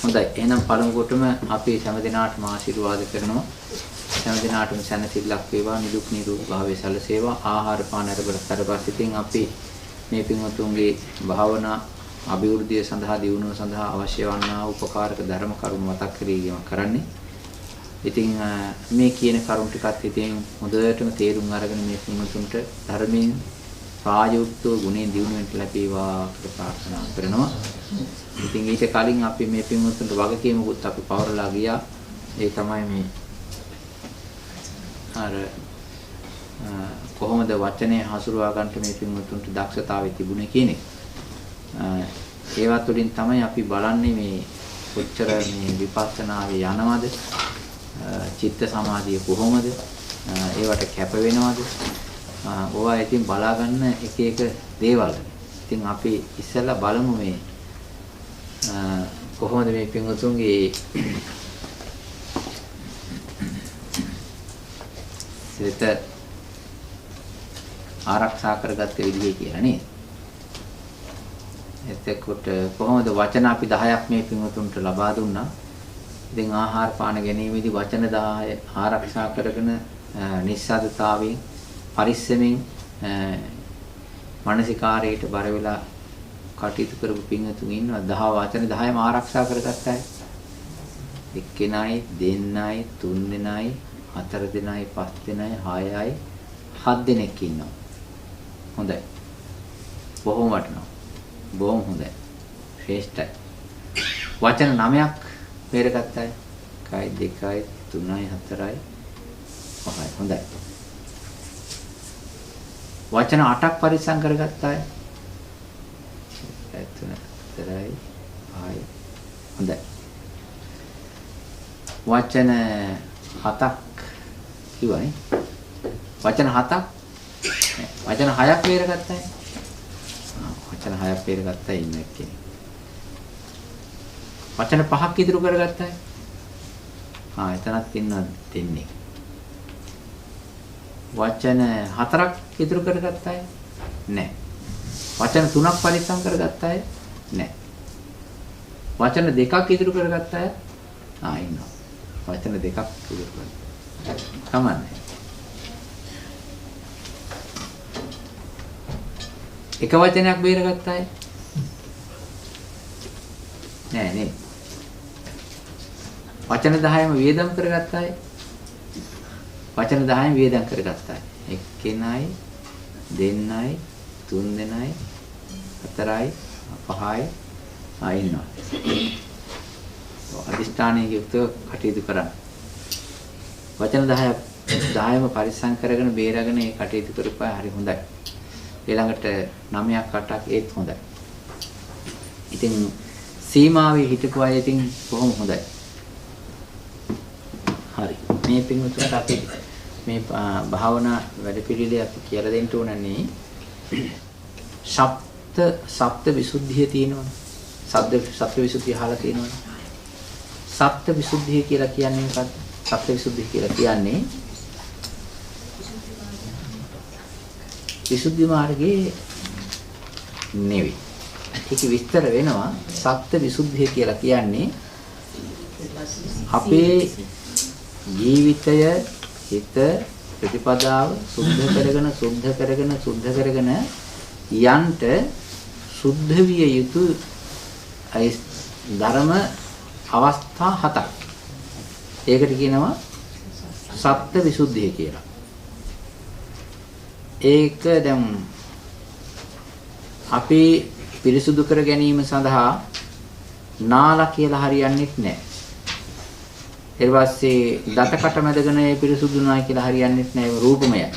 හොඳයි. එහෙනම් පළමුවටම අපි හැම දිනාටම ආශිර්වාද කරනවා. හැම දිනාටම සැනසෙල්ලක් වේවා, නිදුක් නිරෝගී භාවයේ සැලසේවා. ආහාර පාන අරබලතර පස්සිතින් අපි මේ පින්වතුන්ගේ භාවනා අභිවෘද්ධිය සඳහා දියුණුව සඳහා අවශ්‍ය වන්නා උපකාරක ධර්ම කරුණු මතක් කිරීම කරන්නේ. ඉතින් මේ කියන කරුණු ටිකත් ඉතින් හොඳටම තේරුම් අරගෙන මේ පින්වතුන්ට ධර්මයෙන් ප්‍රායෝගිකව ගුණයෙන් දියුණු වෙන්න ලැබේවා කියලා ප්‍රාර්ථනා කරනවා. ඉතින් ඊට කලින් අපි මේ පින්වතුන්ට වගකීමකුත් අපි පවරලා ගියා. ඒ තමයි මේ අර කොහොමද වචනේ හසුරුවා ගන්නට මේ පින්වතුන්ට දක්ෂතාවය තිබුණේ කියන එක. ඒවත් වලින් තමයි අපි බලන්නේ මේ කොච්චර මේ විපස්සනාවේ යනවද, චිත්ත සමාධිය කොහොමද, ඒවට කැප වෙනවද, ඕවා ඉතින් බලා ගන්න එක එක දේවල්. ඉතින් අපි ඉස්සෙල්ලා බලමු මේ කොහොමද මේ පින්වතුන්ගේ සිත ආරක්ෂා කරගත්ත විදිය කියලා නේද? එතකොට කොහොමද වචන අපි 10ක් මේ පින්වතුන්ට ලබා දුන්නා. ඉතින් ආහාර පාන ගැනීමේදී වචන 10 ආරක්ෂා කරගෙන නිස්සද්දතාවයෙන් පරිස්සමෙන් මානසිකාරයට බර වෙලා කටයුතු කරපු පින්වතුන් ඉන්නවා. 10 වචන 10ම ආරක්ෂා කරගත්තා. එක්කෙනයි, දෙන්නයි, තුන් දෙනයි, හතර දෙනයි, පහ දෙනයි, හයයි, හත් දෙනෙක් ඉන්නවා. හොඳයි. බොහොම වටිනවා. බොහොම හොඳයි. ශ්‍රේෂ්ඨයි. වචන 9ක් පෙරගත්තා. 1 2 3 4 5යි. හොඳයි. වචන 8ක් පරිස්සම් කරගත්තා. 3 4යි 5යි. හොඳයි. වචන 7ක් කිව්වනේ. වචන 7ක් වචන 6ක් පෙරගත්තා. වචන 6ක් පෙරගත්තා ඉන්න එක්කෙනෙක්. වචන 5ක් ඉදිරි කරගත්තා. එතනත් ඉන්නවා දෙන්නේ. වචන 4ක් ඉදිරි කරගත්තා. නැහැ. වචන 3ක් පරිස්සම් කරගත්තා. නැහැ. වචන 2ක් ඉදිරි කරගත්තා. ඉන්නවා. වචන 2ක් ඉදිරි කරගත්තා. කමන්නේ. එක වචනයක් බේරගත්තා. නෑ නේ. වචන 10ම වේදම් කරගත්තා. වචන 10ම වේදම් කරගත්තා. එක්කෙනයි, දෙන්නයි, තුන් දෙනයි, හතරයි, පහයි ඉන්නවා. අදිෂ්ඨානයේ යුක්තව කටයුතු කරන්න. වචන 10ම පරිස්සම් කරගෙන බේරගෙන ඒ කටයුතු කරපුවා හරි හොඳයි. ඊළඟට 9ක් 8ක් ඒත් හොඳයි. ඉතින් සීමාවේ හිටපු අය ඉතින් කොහොම හොඳයි. හරි. මේ පින්වතුන්ට අපි මේ භාවනා වැඩපිළිවෙල අපි කියලා දෙන්න ඕනනේ. සප්ත විසුද්ධිය තියෙනවනේ. සප්ත විසුද්ධිය අහලා තියෙනවනේ. සප්ත විසුද්ධිය කියලා කියන්නේ මොකක්ද? සප්ත විසුද්ධිය කියලා කියන්නේ විසුද්ධි මාර්ගයේ නෙවෙයි. ඒක විස්තර වෙනවා. සප්ත විසුද්ධිය කියලා කියන්නේ අපේ ජීවිතය, හිත, ප්‍රතිපදාව සුද්ධ කරගෙන යන්ට සුද්ධ විය යුතු ධර්ම අවස්ථා 7ක්. ඒකට කියනවා සප්ත විසුද්ධිය කියලා. ඒක දැන් අපි පිරිසුදු කර ගැනීම සඳහා නාලා කියලා හරියන්නේ නැහැ. ඊට පස්සේ දතකට මැදගෙන ඒ පිරිසුදුනායි කියලා හරියන්නේ නැහැ. රූපමයයි.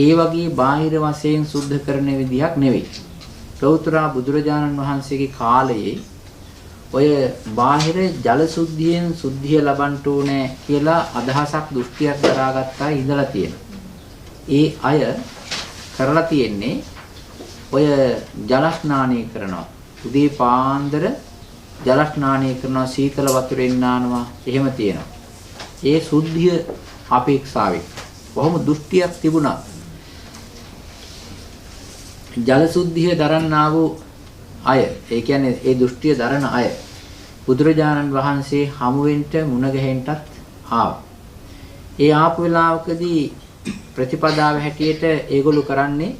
ඒ වගේ බාහිර වශයෙන් සුද්ධ කරන විදිහක් නෙවෙයි. ලෞතර බුදුරජාණන් වහන්සේගේ කාලයේ ඔය බාහිර ජල සුද්ධියෙන් සුද්ධිය ලබන්න ඕනේ කියලා අදහසක් දෘෂ්ටියක් දරාගත්තා ඉඳලා තියෙනවා. ඒ අය කරලා තියෙන්නේ ඔය ජල ස්නානය කරනවා. උදේ පාන්දර ජල ස්නානය කරනවා, සීතල වතුරෙන් නානවා, එහෙම තියෙනවා. ඒ සුද්ධිය අපේක්ෂාවෙන් කොහොම දෘෂ්ටියක් තිබුණා. ජල සුද්ධිය දරන්නා වූ අය, ඒ කියන්නේ ඒ දෘෂ්ටිය දරන අය බුදුරජාණන් වහන්සේ හමුවෙන්ට මුණ ගැහෙන්නත් ආවා. ඒ ආපු වෙලාවකදී ප්‍රතිපදාව හැටියට ඒගොල්ලෝ කරන්නේ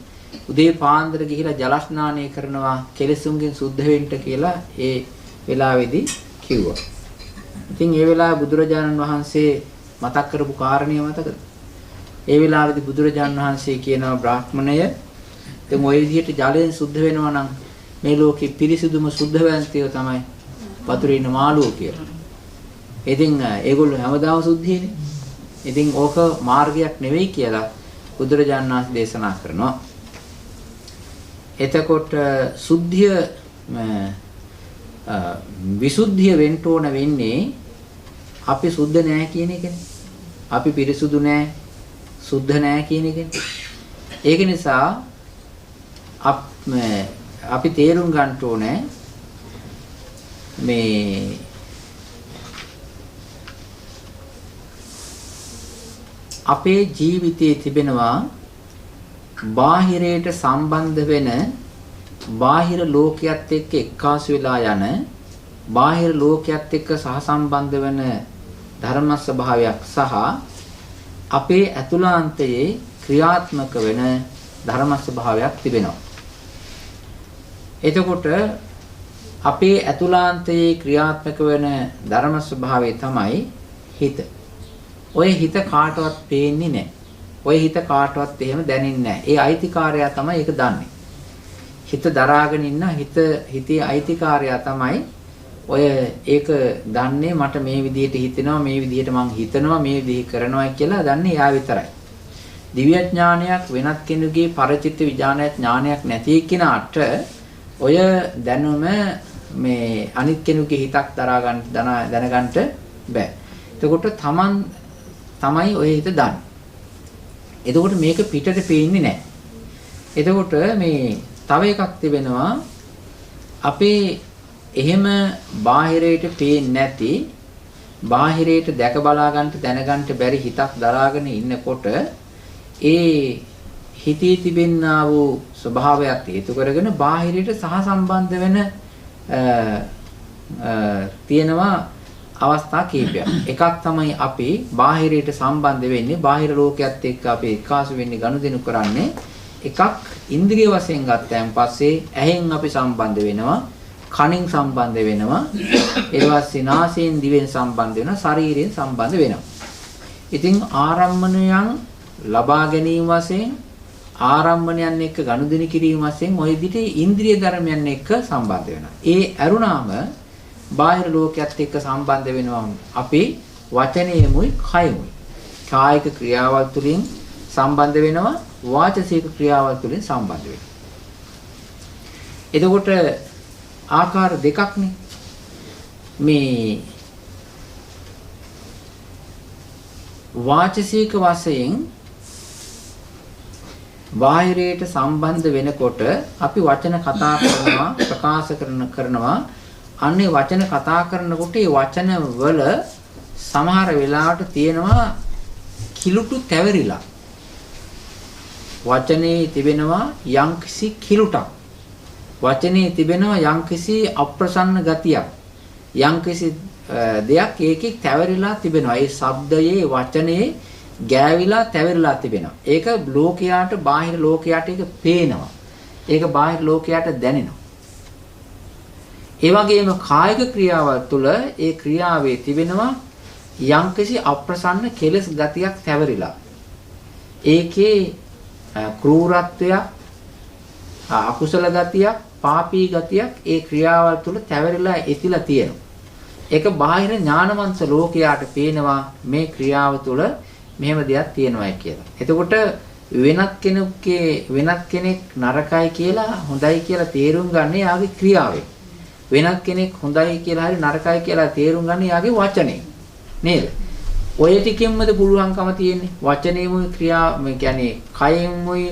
උදේ පාන්දර ගිහිලා ජල ස්නානය කරනවා කෙලෙසුන්ගෙන් සුද්ධ වෙන්න කියලා ඒ වෙලාවේදී කිව්වා. ඉතින් ඒ වෙලාවේ බුදුරජාණන් වහන්සේ මතක් කරපු කාරණිය මතකද? ඒ වෙලාවේදී බුදුරජාණන් වහන්සේ කියනවා බ්‍රාහ්මණය දැන් ওই විදිහට ජලයෙන් සුද්ධ වෙනවා නම් මේ ලෝකෙ පිරිසිදුම සුද්ධ වන්තිය තමයි වතුරේ ඉන්න මාළුවෝ කියලා. ඉතින් ඒගොල්ලෝ හැමදාම සුද්ධියනේ. ඉතින් ඕක මාර්ගයක් නෙවෙයි කියලා බුදුරජාණන් වහන්සේ දේශනා කරනවා. එතකොට සුද්ධිය විසුද්ධිය වෙන්න ඕන වෙන්නේ අපි සුද්ධ නැහැ කියන එකනේ. අපි පිරිසුදු නැහැ, සුද්ධ නැහැ කියන එකනේ. ඒක නිසා අපි තේරුම් ගන්න ඕනේ මේ අපේ ජීවිතයේ තිබෙනවා බාහිරයට සම්බන්ධ වෙන බාහිර ලෝකයක් එක්ක එක්කාසු වෙලා යන බාහිර ලෝකයක් එක්ක සහසම්බන්ධ වෙන ධර්ම ස්වභාවයක් සහ අපේ ඇතුළාන්තයේ ක්‍රියාත්මක වෙන ධර්ම ස්වභාවයක් තිබෙනවා. එතකොට අපේ ඇතුළාන්තයේ ක්‍රියාත්මක වෙන ධර්ම ස්වභාවය තමයි හිත. ඔය හිත කාටවත් පේන්නේ නැහැ. ඔය හිත කාටවත් එහෙම දැනෙන්නේ නැහැ. ඒ අයිතිකාරයා තමයි ඒක දන්නේ. හිත දරාගෙන ඉන්න හිතේ අයිතිකාරයා තමයි ඔය ඒක දන්නේ මට මේ විදිහට හිතෙනවා මේ විදිහට මං හිතනවා මේ විදිහ කරනවා කියලා දන්නේ එයා විතරයි. දිව්‍ය ඥානයක් වෙනත් කෙනෙකුගේ පරිචිත්ත විඥානය ඥානයක් නැති කෙනාට ඔය දැනුම මේ අනිත් කෙනෙකුගේ හිතක් දරා ගන්න දැනගන්න බෑ. එතකොට තමන් තමයි ඔය හිත දන්නේ. එතකොට මේක පිටට පේන්නේ නැහැ. එතකොට මේ තව එකක් තිබෙනවා අපේ එහෙම බාහිරයට පේන්නේ නැති බාහිරයට දැක බලා ගන්නට දැනගන්න බැරි හිතක් දරාගෙන ඉන්නකොට ඒ හිතේ තිබෙනා වූ ස්වභාවයක් හේතු කරගෙන බාහිරයට සහසම්බන්ධ වෙන තියෙනවා අවස්ථා කීපයක්. එකක් තමයි අපි බාහිරයට සම්බන්ධ වෙන්නේ බාහිර ලෝකයක් එක්ක අපි එකාසු වෙන්නේ ගනුදෙනු කරන්නේ. එකක් ඉන්ද්‍රිය වශයෙන් ගත්තයන් පස්සේ ඇහෙන් අපි සම්බන්ධ වෙනවා, කනින් සම්බන්ධ වෙනවා, ඊට පස්සේ නාසයෙන් දිවෙන් සම්බන්ධ වෙනවා, ශරීරයෙන් සම්බන්ධ වෙනවා. ඉතින් ආරම්මණයන් ලබා ගැනීම වශයෙන් ආරම්මණයන් එක්ක ගනුදෙනු කිරීම වශයෙන් ওই විදිහට ඉන්ද්‍රිය ධර්මයන් එක්ක සම්බන්ධ වෙනවා. ඒ අරුණාම බාහිර ලෝකයක් එක්ක සම්බන්ධ වෙනවා අපි වචනයමුයි කයමුයි. කායික ක්‍රියාවල් තුළින් සම්බන්ධ වෙනවා, වාචසික ක්‍රියාවල් තුළින් සම්බන්ධ වෙනවා. එතකොට ආකාර දෙකක්නේ. මේ වාචසික වශයෙන් බාහිරයට සම්බන්ධ වෙනකොට අපි වචන කතා කරනවා, ප්‍රකාශ කරනවා. අන්නේ වචන කතා කරනකොට ඒ වචන වල සමහර වෙලාවට තියෙනවා කිලුටු තැවරිලා. වචනේ තිබෙනවා යම්කිසි කිලුටක්. වචනේ තිබෙනවා යම්කිසි අප්‍රසන්න ගතියක්. යම්කිසි දෙයක් ඒකේ තැවරිලා තිබෙනවා. ඒ ශබ්දයේ වචනේ ගෑවිලා තැවරිලා තිබෙනවා. ඒක ලෝකයාට බාහිර ලෝකයාට ඒක පේනවා. ඒක බාහිර ලෝකයාට දැනෙනවා. ඒ වගේම කායික ක්‍රියාවල් තුළ ඒ ක්‍රියාවේ තිබෙනවා යම්කිසි අප්‍රසන්න කෙලෙස් ගතියක් තැවරිලා. ඒකේ ක්‍රූරත්වයක්, අකුසල ගතියක්, පාපී ගතියක් ඒ ක්‍රියාවල් තුළ තැවරිලා එතිලා තියෙනවා. ඒක බාහිර ඥානවන්ත ලෝකයාට පේනවා මේ ක්‍රියාව තුළ මෙහෙම දෙයක් තියෙනවායි කියලා. එතකොට වෙනත් කෙනෙක් නරකයි කියලා හොඳයි කියලා තේරුම් ගන්න යාගේ ක්‍රියාවෙන්. වෙනත් කෙනෙක් හොඳයි කියලා හරි නරකයි කියලා තේරුම් ගන්න යාගේ වචනේ. නේද? ඔය ටිකෙන්මද පුළුවන්කම තියෙන්නේ. වචනේමුයි ක්‍රියා මේ කියන්නේ කයෙන්මුයි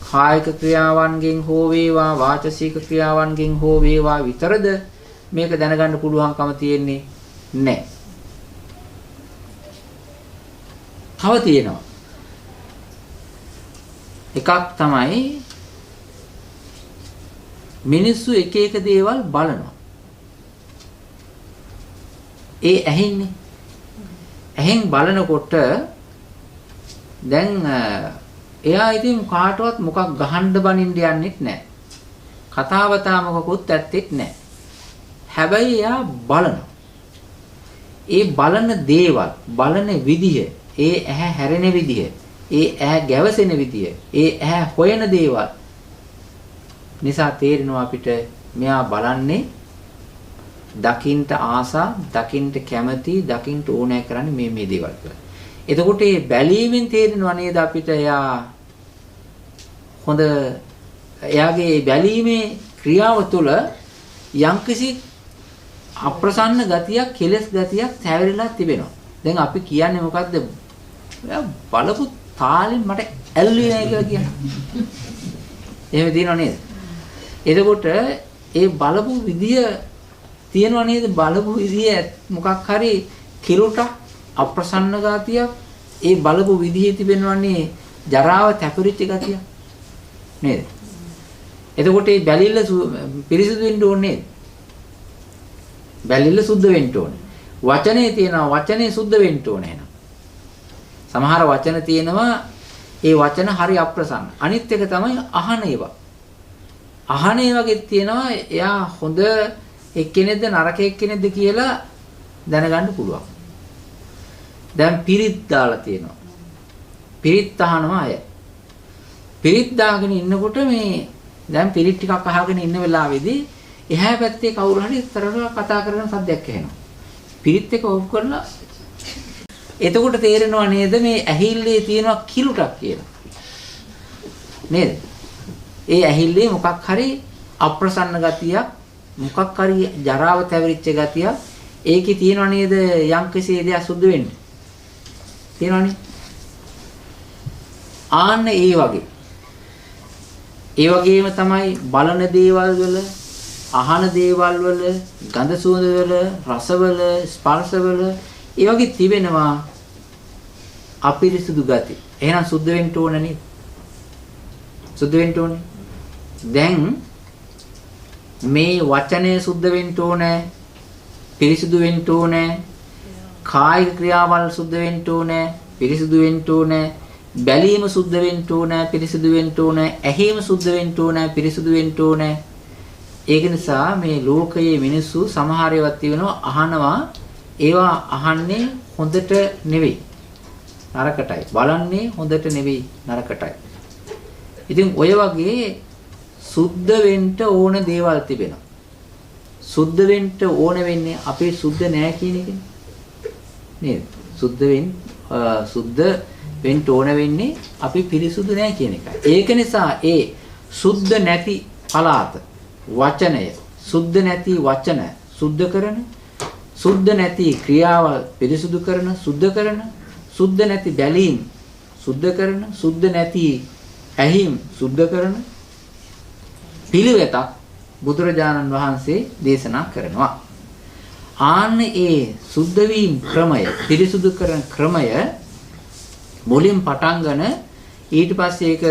කායික ක්‍රියාවන්ගෙන් හෝ වේවා වාචසික ක්‍රියාවන්ගෙන් හෝ වේවා විතරද මේක දැනගන්න පුළුවන්කම තියෙන්නේ නැහැ. තව තියෙනවා. එකක් තමයි මිනිස්සු එක එක දේවල් බලනවා. ඒ ඇහෙන්නේ. ඇහෙන් බලනකොට දැන් එයා ඉතින් කාටවත් මොකක් ගහන්න බනින්න යන්නෙත් නැහැ. කතාවතා මොකකුත් ඇත්තෙත් නැහැ. හැබැයි එයා බලනවා. ඒ බලන දේවල්, බලන විදිය, ඒ ඇහැ හැරෙන විදිය, ඒ ඇහැ ගැවසෙන විදිය, ඒ ඇහැ හොයන දේවල් නිසා තේරෙනවා අපිට මෙයා බලන්නේ දකින්ට ආසා, දකින්ට කැමති, දකින්ට ඕනෑ කරන්නේ මේ දේවල් කියලා. එතකොට මේ බැලීමෙන් තේරෙනවා නේද අපිට එයා හොඳ එයාගේ බැලීමේ ක්‍රියාව තුළ යම්කිසි අප්‍රසන්න ගතියක්, කෙලස් ගතියක් සැවරිලා තිබෙනවා. දැන් අපි කියන්නේ මොකද්ද? බලපු තාලෙන් මට ඇල්ලුවේ නැහැ කියලා කියන්නේ. එහෙම තියෙනව නේද? එතකොට ඒ බලපු විදිය තියෙනව නේද? බලපු විදිය මොකක් හරි කිරුටක්, අප්‍රසන්න ගතියක්, ඒ බලපු විදිහේ තිබෙනවනේ ජරාව තැපරිච්ච ගතිය නේද? එතකොට මේ බැලිල්ල පිරිසිදු වෙන්න ඕනේ නේද? බැලිල්ල සුද්ධ වෙන්න ඕනේ. වචනේ තියෙනවා, වචනේ සුද්ධ වෙන්න ඕනේ නේද? සමහර වචන තියෙනවා ඒ වචන හරි අප්‍රසන්න. අනිත් එක තමයි අහන ඒවා. අහන ඒවාගේ තියෙනවා එයා හොඳ එක්කෙනෙක්ද නරක එක්කෙනෙක්ද කියලා දැනගන්න පුළුවන්. දැන් පිරිත් දාලා තියෙනවා. පිරිත් අහනවා අය. පිරිත් දාගෙන ඉන්නකොට මේ දැන් පිරිත් ටිකක් අහගෙන ඉන්න වෙලාවේදී එහා පැත්තේ කවුරු හරි තරව කතා කරන සද්දයක් ඇහෙනවා. පිරිත් එක ඔෆ් කරලා එතකොට තේරෙනවා නේද මේ ඇහිල්ලේ තියෙනවා කිලුටක් කියලා. නේද? ඒ ඇහිල්ලේ මොකක් හරි අප්‍රසන්න ගතියක්, මොකක් හරි ජරාව තැවරිච්ච ගතියක් ඒකේ තියෙනවා නේද යම්කිසි දෙයක් සුද්ධ වෙන්නේ. තියෙනවනේ. ආන්න ඒ වගේ. ඒ වගේම තමයි බලන දේවල් වල, අහන දේවල් වල, ගඳ සුවඳ වල, රස වල, ස්පර්ශ වල ඒ වගේ තිබෙනවා අපිරිසුදු ගති. එහෙනම් සුද්ධ වෙන්න ඕන නේද? සුද්ධ වෙන්න ඕනේ. දැන් මේ වචනය සුද්ධ වෙන්න ඕනේ, පිරිසුදු වෙන්න ඕනේ, කායික ක්‍රියාවල් සුද්ධ වෙන්න ඕනේ, පිරිසුදු වෙන්න ඕනේ, බැලීම සුද්ධ වෙන්න ඕනේ, පිරිසුදු වෙන්න ඕනේ, ඇහිම සුද්ධ වෙන්න ඕනේ, පිරිසුදු වෙන්න ඕනේ. ඒක නිසා මේ ලෝකයේ මිනිස්සු සමහර ඒවා තියෙනවා අහනවා, ඒවා අහන්නේ හොඳට නෙවෙයි, නරකටයි. බලන්නේ හොඳට නෙවෙයි, නරකටයි. ඉතින් ඔය වගේ සුද්ධ වෙන්න ඕන දේවල් තිබෙනවා. සුද්ධ වෙන්න ඕන වෙන්නේ අපේ සුද්ධ නෑ කියන එකනේ. නේද? සුද්ධ වෙන්න ඕන වෙන්නේ අපි පිරිසුදු නෑ කියන එකයි. ඒක නිසා ඒ සුද්ධ නැති පලාත වචනය, සුද්ධ නැති වචන සුද්ධ කරන, සුද්ධ නැති ක්‍රියාවල් පිරිසුදු කරන, සුද්ධ කරන, සුද්ධ නැති බැලීම් සුද්ධ කරන, සුද්ධ නැති ඇහිම් සුද්ධ කරන පිළිවෙතක් බුදුරජාණන් වහන්සේ දේශනා කරනවා. ආන්න ඒ සුද්ධ වීම ක්‍රමය, පිරිසුදු කරන ක්‍රමය මුලින් පටන්ගෙන ඊට පස්සේ ඒක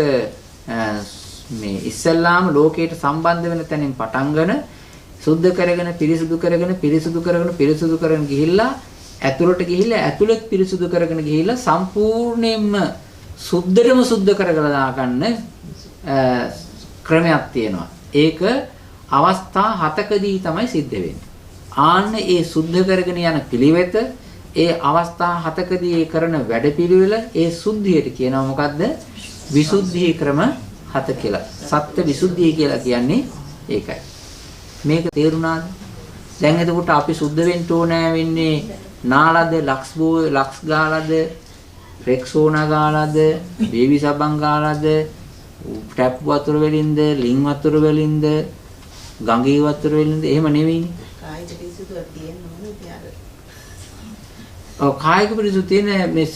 මේ ඉස්සල්ලාම ලෝකයට සම්බන්ධ වෙන තැනින් පටන්ගෙන සුද්ධ කරගෙන පිරිසුදු කරගෙන පිරිසුදු කරගෙන පිරිසුදු කරගෙන ගිහිල්ලා ඇතුළට ගිහිල්ලා ඇතුළත් පිරිසුදු කරගෙන ගිහිල්ලා සම්පූර්ණයෙන්ම සුද්ධටම සුද්ධ කරගලා දාගන්න ක්‍රමයක් තියෙනවා. ඒක අවස්ථා 7කදී තමයි සිද්ධ වෙන්නේ. ආන්න ඒ සුද්ධ කරගෙන යන පිළිවෙත, ඒ අවස්ථා 7කදී කරන වැඩපිළිවෙල, ඒ සුද්ධියට කියනවා මොකද්ද? විසුද්ධි ක්‍රම 7 කියලා. සත්‍ය විසුද්ධිය කියලා කියන්නේ ඒකයි. මේක තේරුණාද? දැන් එතකොට අපි සුද්ධ වෙන්න ඕනෑ වෙන්නේ නාලද, ලක්ස් ගාලද, රෙක්සෝනා ගාලද, බේබි සබන් ගාලද, ටැප් වතුර වලින්ද, ලින් වතුර වලින්ද, ගඟේ වතුර වලින්ද? එහෙම නෙවෙයිනේ. කායික පිරිසුදුවක් තියෙනවනේ තියාර. ඔව්, කායික පිරිසුදු තියෙන මේ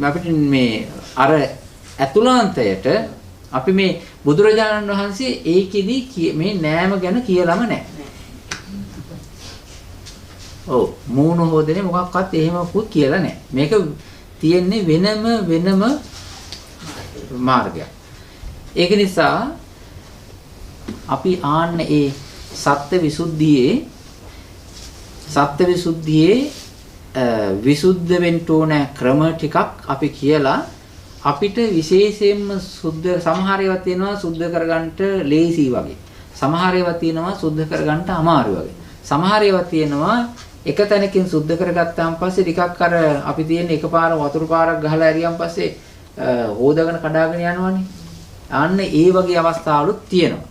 අපිට මේ අර ඇතුළාන්තයට අපි මේ බුදුරජාණන් වහන්සේ ඒකෙදි මේ නෑම ගැන කියලාම නැහැ. ඔව්, මූණ හොදන්නේ මොකක්වත් එහෙමකුත් කියලා නැහැ. මේක තියෙන්නේ වෙනම මාර්ගයක්. ඒක නිසා අපි ආන්න ඒ සත්‍ය විසුද්ධියේ විසුද්ධ වෙන්න ඕන ක්‍රම ටිකක් අපි කියලා අපිට විශේෂයෙන්ම සුද්ධ සමහර ඒවා තියෙනවා සුද්ධ කරගන්නට ලේසි වගේ. සමහර ඒවා තියෙනවා සුද්ධ කරගන්නට අමාරු වගේ. සමහර ඒවා තියෙනවා එක තැනකින් සුද්ධ කරගත්තාන් පස්සේ ටිකක් අර අපි තියෙන එකපාර වතුර පාරක් ගහලා ඇරියන් පස්සේ හොදගෙන කඩාගෙන යනවනේ. ආන්න ඒ වගේ අවස්ථාවලුත් තියෙනවා.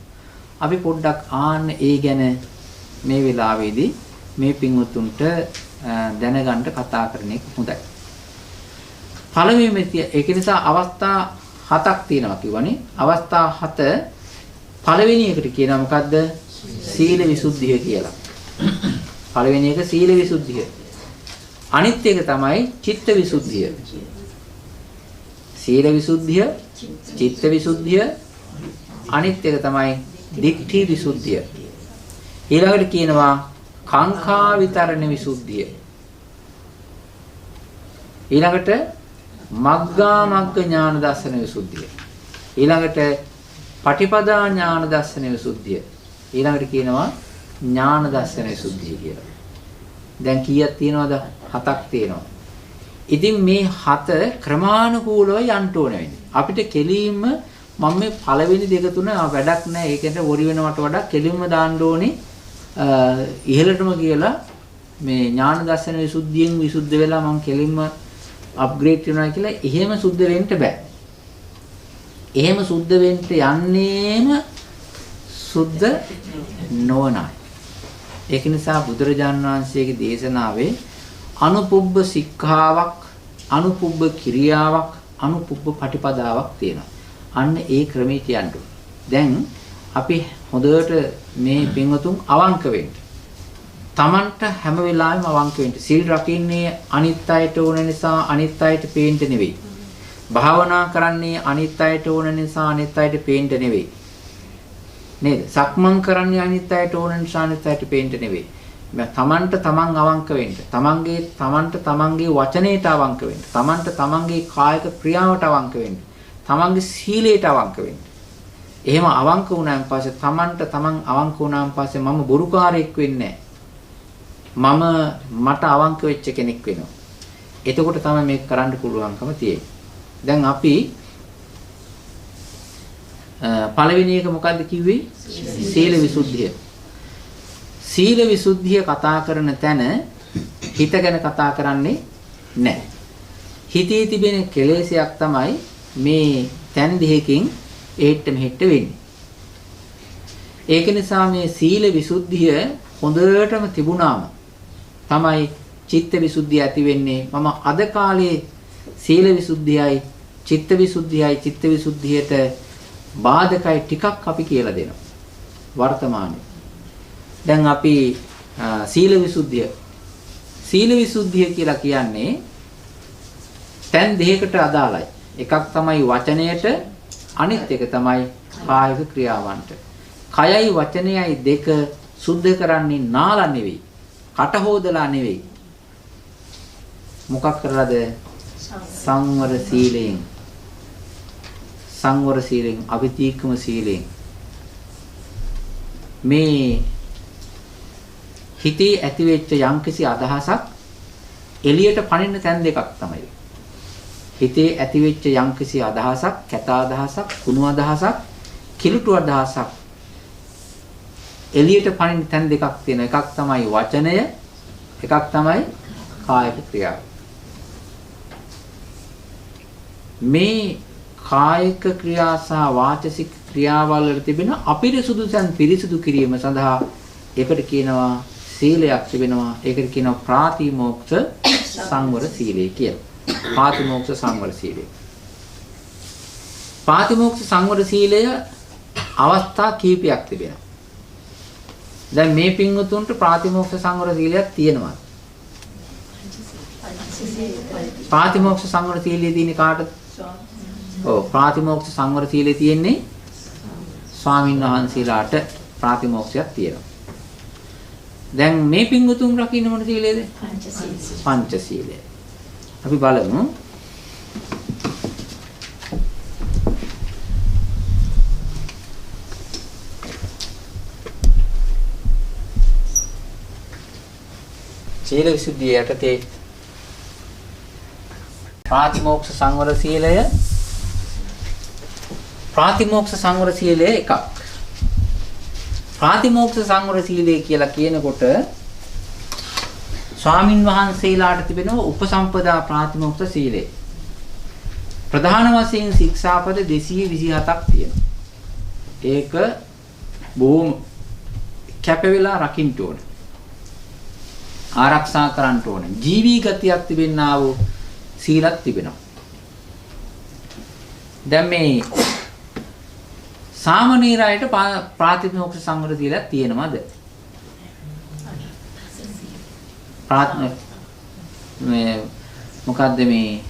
අපි පොඩ්ඩක් ආන්න ඒ ගැන මේ වෙලාවේදී මේ පින්වතුන්ට දැනගන්න කතා කරන එක හොඳයි. පළවෙනිම ඒක නිසා අවස්ථා 7ක් තියෙනවා කිව්වනේ. අවස්ථා 7 පළවෙනි එකට කියනවා මොකද්ද? සීල විසුද්ධිය කියලා. පළවෙනි එක සීල විසුද්ධිය. අනිත් එක තමයි චිත්ත විසුද්ධිය. සීල විසුද්ධිය, චිත්ත විසුද්ධිය, අනිත් එක තමයි දික්ඨි විසුද්ධිය. ඊළඟට කියනවා කාංකා විතරණ විසුද්ධිය. ඊළඟට මග්ගා මග්ග ඥාන දර්ශන විසුද්ධිය. ඊළඟට පටිපදා ඥාන දර්ශන විසුද්ධිය. ඊළඟට කියනවා ඥාන දර්ශන විසුද්ධිය කියලා. දැන් කීයක් තියෙනවද? 7ක් තියෙනවා. ඉතින් මේ 7 ක්‍රමානුකූලව යන්න ඕන වෙන්නේ. අපිට කෙලින්ම මම මේ පළවෙනි දෙක තුන වැඩක් නැහැ. ඒකට වොරි වෙනවට වඩා කෙලින්ම දාන්න ඕනේ ඉහළටම කියලා මේ ඥාන දර්ශන විසුද්ධියෙන් විසුද්ධ වෙලා මම කෙලින්ම අප්ග්‍රේඩ් වෙනවා කියලා එහෙම සුද්ධ වෙන්න බෑ. එහෙම සුද්ධ වෙන්න යන්නේම සුද්ධ නොවනයි. ඒක නිසා බුදුරජාණන් වහන්සේගේ දේශනාවේ අනුපුබ්බ සික්ඛාවක්, අනුපුබ්බ ක්‍රියාවක්, අනුපුබ්බ පටිපදාවක් තියෙනවා. අන්න ඒ ක්‍රමයේ කියන්න. දැන් අපි හොඳට මේ පින්වතුන් අවංක වෙන්න. Tamanට හැම වෙලාවෙම අවංක වෙන්න. සීල් රකින්නේ අනිත් අයට ඕන නිසා අනිත් අයට පේන්න නෙවෙයි. භාවනා කරන්නේ අනිත් අයට ඕන නිසා අනිත් අයට පේන්න නෙවෙයි. නේද? සක්මන් කරන්නේ අනිත් අයට ඕන නිසා අනිත් අයට පේන්න නෙවෙයි. තමන්ට තමන් අවංක වෙන්න. තමන්ට තමන්ගේ වචනයට අවංක වෙන්න. තමන්ට තමන්ගේ කායික ක්‍රියාවට අවංක වෙන්න. තමන්ගේ සීලයට අවංක වෙන්න. එහෙම අවංක වුණාන් පස්සේ තමන්ට තමන් අවංක වුණාන් පස්සේ මම බොරුකාරයෙක් වෙන්නේ නැහැ. මට අවංක වෙච්ච කෙනෙක් වෙනවා. එතකොට තමයි මේක කරන්න පුළුවන්කම තියෙන්නේ. දැන් අපි පළවෙනි එක මොකද්ද කිව්වේ? සීල විසුද්ධිය. සීල විසුද්ධිය කතා කරන තැන හිත ගැන කතා කරන්නේ නැහැ. හිතේ තිබෙන කෙලෙසයක් තමයි මේ තැන් දෙකකින් එහෙට මෙහෙට වෙන්නේ. ඒක නිසා මේ සීල විසුද්ධිය හොඳටම තිබුණාම තමයි චිත්ත විසුද්ධිය ඇති වෙන්නේ. මම අද කාලේ සීල විසුද්ධියයි චිත්ත විසුද්ධියට බාධකයි ටිකක් අපි කියලා දෙනවා. වර්තමානයේ දැන් අපි සීල විසුද්ධිය කියලා කියන්නේ තැන් දෙකකට අදාළයි. එකක් තමයි වචනයට, අනිත් එක තමයි කායික ක්‍රියාවන්ට. කයයි වචනයයි දෙක සුද්ධ කරන්නේ නාලා නෙවෙයි, කට හොදලා නෙවෙයි. මොකක් කරලාද? සංවර සීලයෙන්, අවිතීක්ම සීලයෙන්. මේ හිතේ ඇතිවෙච්ච යම්කිසි අදහසක් එළියට පනින්න තැන් දෙකක් තමයි. හිතේ ඇතිවෙච්ච යම්කිසි අදහසක්, කැත අදහසක්, කුණු අදහසක්, කිලුටු අදහසක් එළියට පනින්න තැන් දෙකක් තියෙනවා. එකක් තමයි වචනය, එකක් තමයි කායික ක්‍රියාව. මේ කායික ක්‍රියා සහ වාචසික ක්‍රියාවල් වල තිබෙන අපිරිසුදු තැන් පිරිසුදු කිරීම සඳහා ඒකට කියනවා සීලයක් තිබෙනවා. ඒකට කියනවා ප්‍රාතිමෝක්ෂ සංවර සීලය කියලා. ප්‍රාතිමෝක්ෂ සංවර සීලය. ප්‍රාතිමෝක්ෂ සංවර සීලය අවස්ථා කීපයක් තිබෙනවා. දැන් මේ පින්වතුන්ට ප්‍රාතිමෝක්ෂ සංවර සීලයක් තියෙනවා. ප්‍රාතිමෝක්ෂ සංවර සීලය තියෙන්නේ කාටද? ඔව්, ප්‍රාතිමෝක්ෂ සංවර සීලය තියෙන්නේ ස්වාමීන් වහන්සේලාට ප්‍රාතිමෝක්ෂයක් තියෙනවා. දැන් මේ පින්වතුන් රකින්න මොන සීලයද? පංචශීලය. අපි බලමු. සීල විසුද්ධිය යටතේ ප්‍රාතිමෝක්ෂ සංවර සීලය ප්‍රාතිමෝක්ෂ සංවර සීලය එකක්. ප්‍රාතිමෝක්ෂ සංවර සීලය කියලා කියනකොට ස්වාමින් වහන්සේලාට තිබෙන උපසම්පදා ප්‍රාතිමෝක්ෂ සීලය. ප්‍රධාන වශයෙන් ශික්ෂාපද 227ක් තියෙනවා. ඒක බොහොම කැප වෙලා රකින්න ඕන. ආරක්ෂා කරන්න ඕන. ජීවී ගතියක් තිබෙන්නා වූ සීලක් තිබෙනවා. දැන් මේ සාමණේරයට ප්‍රාතිමෝක්ෂ සංවර සීලයක් තියෙනවද? මේ මොකද්ද මේ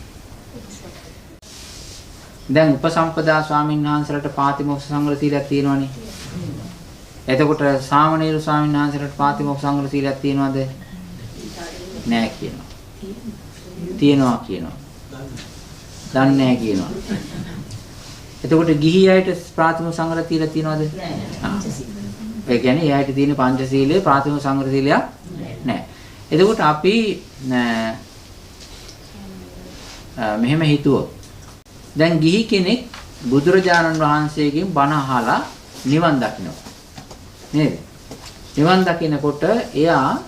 දැන් උපසම්පදා ස්වාමීන් වහන්සේලාට ප්‍රාතිමෝක්ෂ සංවර සීලයක් තියෙනවනේ. එතකොට සාමණේර ස්වාමීන් වහන්සේලාට ප්‍රාතිමෝක්ෂ සංවර සීලයක් තියෙනවද? නෑ කියනවා. තියෙනවා කියනවා. දන්නේ නෑ කියනවා. එතකොට ගිහි අයට ප්‍රාතිමෝක්ෂ සංවර සීලයක් තියෙනවද? ඒ කියන්නේ එයාට තියෙන පංචශීලයේ ප්‍රාතිමෝක්ෂ සංවර සීලයක් නෑ. එතකොට අපි මෙහෙම හිතුවොත් දැන් ගිහි කෙනෙක් බුදුරජාණන් වහන්සේගෙන් බණ අහලා නිවන් දකිනවා නේද? නිවන් දකිනකොට එයා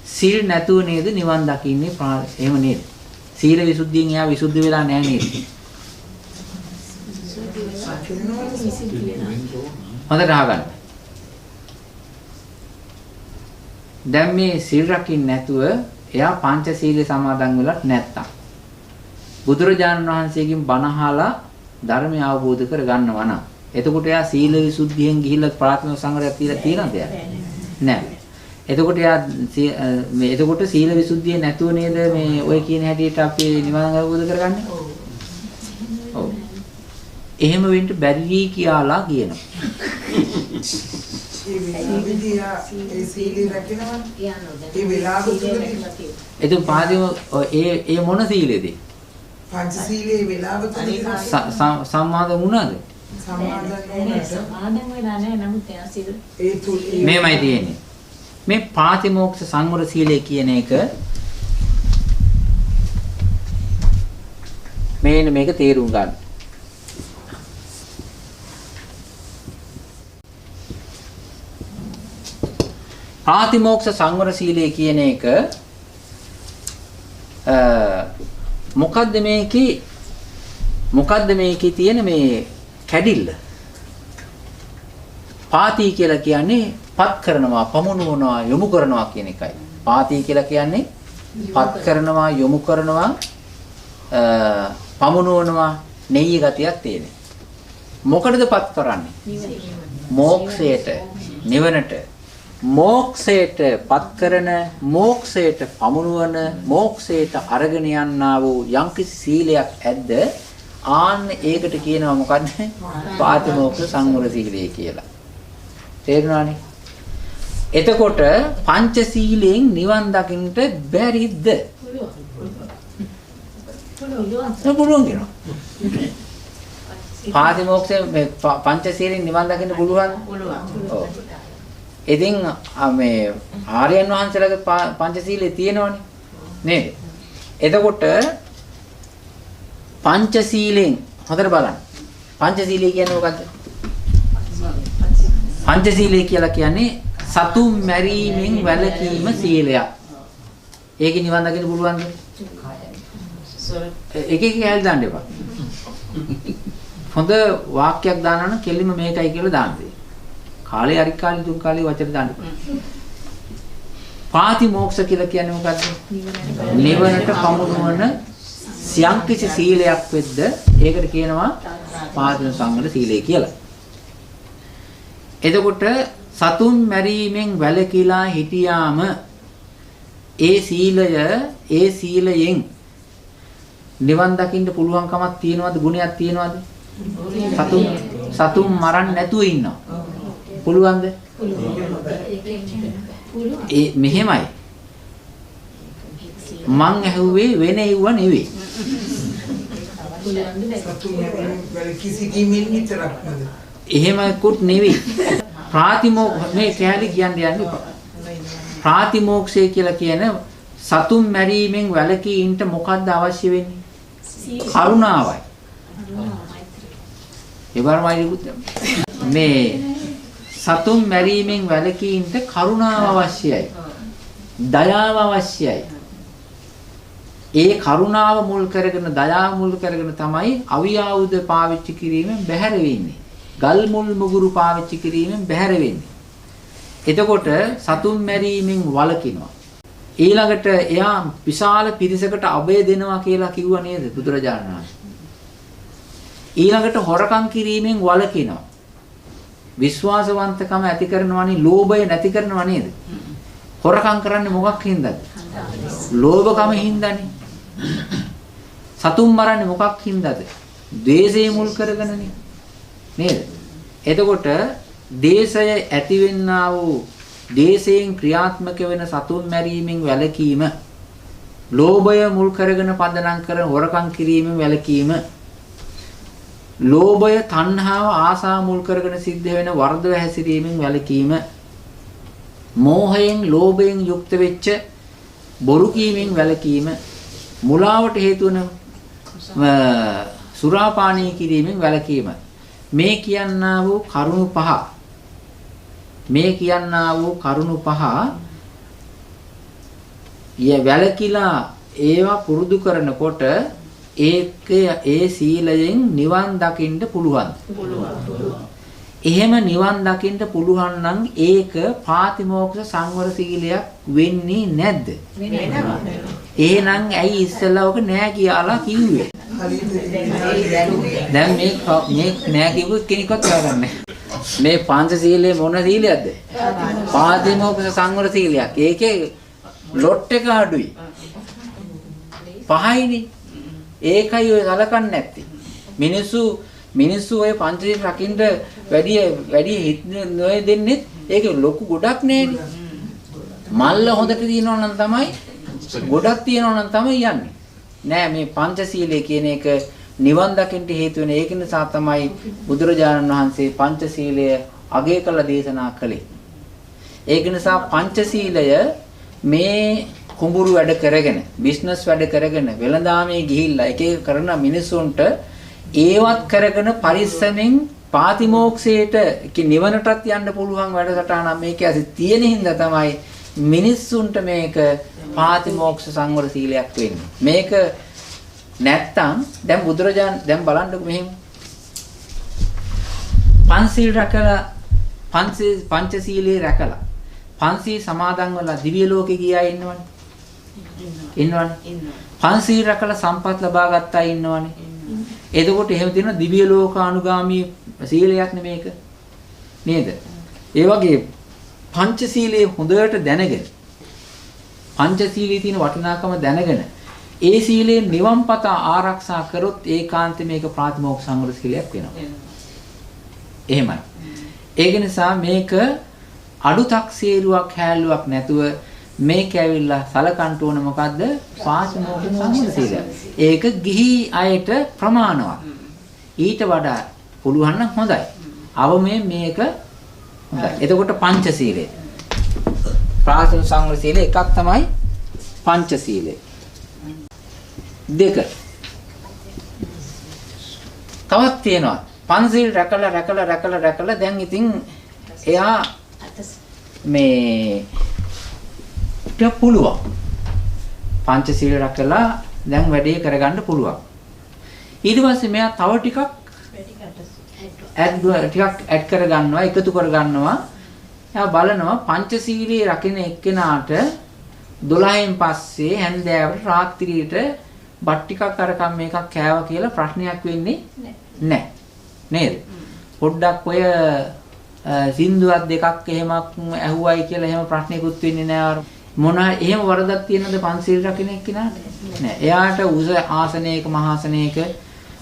සීල් නැතුව නේද නිවන් දකින්නේ? එහෙම නේද? සීල විසුද්ධියෙන් එයා විසුද්ධ වෙලා නැහැ නේද? හොඳට අහගන්න. දැන් මේ සීල් රකින්න නැතුව එයා පංචශීලයේ සමාදන් වෙලත් නැත්තම් බුදුරජාණන් වහන්සේගෙන් බණ අහලා ධර්මය අවබෝධ කරගන්නවා නම් එතකොට එයා සීල විසුද්ධියෙන් ගිහිල්ලා ප්‍රාථමික සංවරයක් තියලා තියෙනවද? නැහැ. එතකොට එතකොට සීල විසුද්ධිය නැතුව නේද මේ ඔය කියන හැටියට අපි නිවන් අවබෝධ කරගන්නේ? ඔව්. එහෙම වෙන්න බැරි කියලා කියනවා. එතකොට පාදිම ඒ මොන සීලෙද? පංචශීලයේ වෙලාව තුනේ සම්මාද වුණාද? සම්මාදන් වෙලා නැහැ. නමුත් ඒ තුල මේමයි තියෙන්නේ. මේ ප්‍රාතිමෝක්ෂ සංවර සීලය කියන එක මේක තේරුම් ගන්න. ප්‍රාතිමෝක්ෂ සංවර සීලය කියන එක මොකද්ද මේකේ තියෙන මේ කැඩිල්ල? පාති කියලා කියන්නේ පත් කරනවා, පමුණුවනවා, යොමු කරනවා කියන එකයි. පාති කියලා කියන්නේ පත් කරනවා, යොමු කරනවා, පමුණුවනවා, නෙయ్య ගතියක් තියෙන. මොකටද පත් කරන්නේ? මෝක්ෂයට, නිවනට. මෝක්ෂයට පත් කරන, මෝක්ෂයට පමුණුවන, මෝක්ෂයට අරගෙන යන්නා වූ යම්කිසි සීලයක් ඇද්ද? ආන්න ඒකට කියනවා මොකද්ද? ප්‍රාතිමෝක්ෂ සංවර සීලය කියලා. තේරුණානේ? එතකොට පංචශීලයෙන් නිවන් දකින්නට බැරිද? පුළුවන් කියනවා. ප්‍රාතිමෝක්ෂ මේ පංචශීලයෙන් නිවන් දකින්න පුළුවන්? ඔව්. ඉතින් මේ ආර්යයන් වහන්සේලාගේ පංචශීලයේ තියෙනවනේ නේද? එතකොට පංචශීලයෙන් හොඳට බලන්න. පංචශීලය කියන්නේ මොකද්ද? පංචශීලය කියලා කියන්නේ සතුන් මැරීමෙන් වැළකීම සීලයක්. ඒක නිවන් දකින්න පුළුවන්ද? එක හැල් දාන්න එපා. හොඳ වාක්‍යයක් දානවා නම් කෙලින්ම මේකයි කියලා දාන්න. කාලේ අරි කාලේ තුන් කාලේ වචන දාන්න. ප්‍රාතිමෝක්ෂ කියලා කියන්නේ මොකද්ද? නිවනට පමුණුවන සියම්කිසි සීලයක් වෙද්ද ඒකට කියනවා ප්‍රාතිමෝක්ෂ සංවර සීලය කියලා. එතකොට සතුන් මැරීමෙන් වැළකීලා හිටියාම ඒ සීලයෙන් නිවන් දකින්න පුළුවන් කමක් තියනවද? ගුණයක් තියනවද? සතුන් මරන්න නැතුව ඉන්නවා. පුළුවන්ද? මෙහෙමයි. මං ඇහුවේ වෙන එව්ව නෙවෙයි. එහෙමකුත් නෙවෙයි. ප්‍රාතිමෝක්ෂ මේ කැලේ කියන්නේ යන්නේ. ප්‍රාතිමෝක්ෂය කියලා කියන සතුන් මැරීමෙන් වැළකී ඉන්න මොකද්ද අවශ්‍ය වෙන්නේ? කරුණාවයි. මේ සතුන් මැරීමෙන් වැළකී ඉන්න කරුණාව අවශ්‍යයි. දයාව අවශ්‍යයි. ඒ කරුණාව මුල් කරගෙන දයාව මුල් කරගෙන තමයි අවියාවුද පාවිච්චි කිරීමෙන් බැහැර වෙන්නේ. ගල් මුල් මුගුරු පාවිච්චි කිරීමෙන් බැහැර වෙන්නේ. එතකොට සතුන් මැරීමෙන් වළකිනවා. ඊළඟට එයා විශාල පිරිසකට අබය දෙනවා කියලා කිව්වා නේද බුදුරජාණන් වහන්සේ. ඊළඟට හොරකම් කිරීමෙන් වළකිනවා. විශ්වාසවන්තකම ඇති කරනවනේ, ලෝභය නැති කරනවා නේද? හොරකම් කරන්නේ මොකක් හින්දාද? ලෝභකම හින්දානේ. සතුන් මරන්නේ මොකක් හින්දාද? ද්වේෂය මුල් කරගෙනනේ. නේද? එතකොට දේශය ඇතිවෙන්නා වූ දේශයෙන් ක්‍රියාත්මක වෙන සතුන් මැරීමෙන් වැළකීම, ලෝභය මුල් කරගෙන පදනම් කරන හොරකම් කිරීමෙන් වැළකීම, ලෝභය තණ්හාව ආසාව මුල් කරගෙන සිද්ධ වෙන වර්ධව හැසිරීමෙන් වැළකීම, මෝහයෙන් ලෝභයෙන් යුක්ත වෙච්ච බොරු කීමෙන් වැළකීම, මුලාවට හේතු වන සුරාපානය කිරීමෙන් වැළකීම. මේ කියන්නා වූ කරුණු පහ, මේ කියන්නා වූ කරුණු පහ වැළකීලා ඒවා පුරුදු කරනකොට ඒ සීලයෙන් නිවන් දකින්න පුළුවන්. එහෙම නිවන් දකින්න පුළුවන් නම් ඒක පාතිමෝක්ෂ සංවර සීලයක් වෙන්නේ නැද්ද? එහෙනම් ඇයි ඉස්සෙල්ලා ඔක නෑ කියලා කිව්වේ? දැන් මේ නෑ කිව්ව කෙනෙක්වත් හොයාගන්නේ. මේ පංචශීලයේ මොන සීලයක්ද? පාතිමෝක්ෂ සංවර සීලයක්. ඒකේ ලොට් එක අඩුයි. පහයිනේ. ඒකයි ඔය සලකන්නේ නැත්තේ. මිනිස්සු ඔය පංචශීල රකින්න වැඩි හිත නොය දෙන්නේ. ඒක ලොකු ගොඩක් නෑනේ. මල්ල හොඳට තියෙනවා නම් තමයි ගොඩක් තියෙනවා නම් තමයි යන්නේ. නෑ මේ පංචශීලයේ කියන එක නිවන් දකින්න හේතු වෙන. ඒක නිසා තමයි බුදුරජාණන් වහන්සේ පංචශීලය අගය කළ දේශනා කළේ. ඒක නිසා පංචශීලය මේ කුඹුරු වැඩ කරගෙන, බිස්නස් වැඩ කරගෙන, වෙළඳාමේ ගිහිල්ලා එක එක කරන මිනිසුන්ට ඒවත් කරගෙන පරිස්සමෙන් පාතිමෝක්ෂයට නිවනටත් යන්න පුළුවන් වැඩසටහන මේක ඇසි තියෙන හින්දා තමයි මිනිස්සුන්ට මේක පාතිමෝක්ෂ සංවර සීලයක් වෙන්නේ. මේක නැත්තම් දැන් බුදුරජාණන් දැන් බලන්නකො මෙහෙම පංචශීල රැකලා පංචශීලයේ රැකලා පංචශීල සමාදන් වෙලා දිව්‍ය ලෝකේ ගියා ඉන්නවනේ. පංචශීල රැකලා සම්පත් ලබා ගත්තා ඉන්නවනේ. එතකොට එහෙම තියෙන දිව්‍ය ලෝකානුගාමී සීලයක් නෙමේක නේද? ඒ වගේ පංචශීලයේ හොඳට දැනගෙන පංචශීලයේ තියෙන වටිනාකම දැනගෙන ඒ සීලේ නිවන්පත ආරක්ෂා කරොත් ඒකාන්ත මේක ප්‍රාතිමෝක්ෂ සංවර සීලයක් වෙනවා. එහෙමයි. ඒක නිසා මේක අඩුතක් සේරුවක් හැලුවක් නැතුව මේක ඇවිල්ලා සලකන්ට ඕන මොකද්ද? පාතිමෝක්ෂ සංවර සීලය. ඒක ගිහි අයට ප්‍රමාණවත්. ඊට වඩා පුළුවන් නම් හොඳයි. අවමේ මේක හොඳයි. එතකොට පංචශීලය. පාතිමෝක්ෂ සංවර සීලය එකක් තමයි පංචශීලය. දෙක. තවත් තියෙනවා. පංචශීල රැකලා දැන් ඉතින් එයා මේ ටික පුළුවන්. පංචශීල රැකලා දැන් වැඩේ කරගන්න පුළුවන්. ඊට පස්සේ මෙයා තව ටිකක් ඇඩ් කරගන්නවා, එකතු කරගන්නවා. එයා බලනවා පංචශීලයේ රකින්න එක්කෙනාට 12න් පස්සේ හැන්දෑවට රාත්‍රියට බත් ටිකක් අරකම් මේකක් කෑවා කියලා ප්‍රශ්නයක් වෙන්නේ නැහැ. නේද? පොඩ්ඩක් ඔය සින්දුවක් දෙකක් එහෙමක් ඇහුවයි කියලා එහෙම ප්‍රශ්නයකුත් වෙන්නේ නැහැ. මොන එහෙම වරදක් තියෙනවද පංචශීල රකින්න එක්කෙනාට? නෑ. එයාට උස ආසනයක මහාසනයක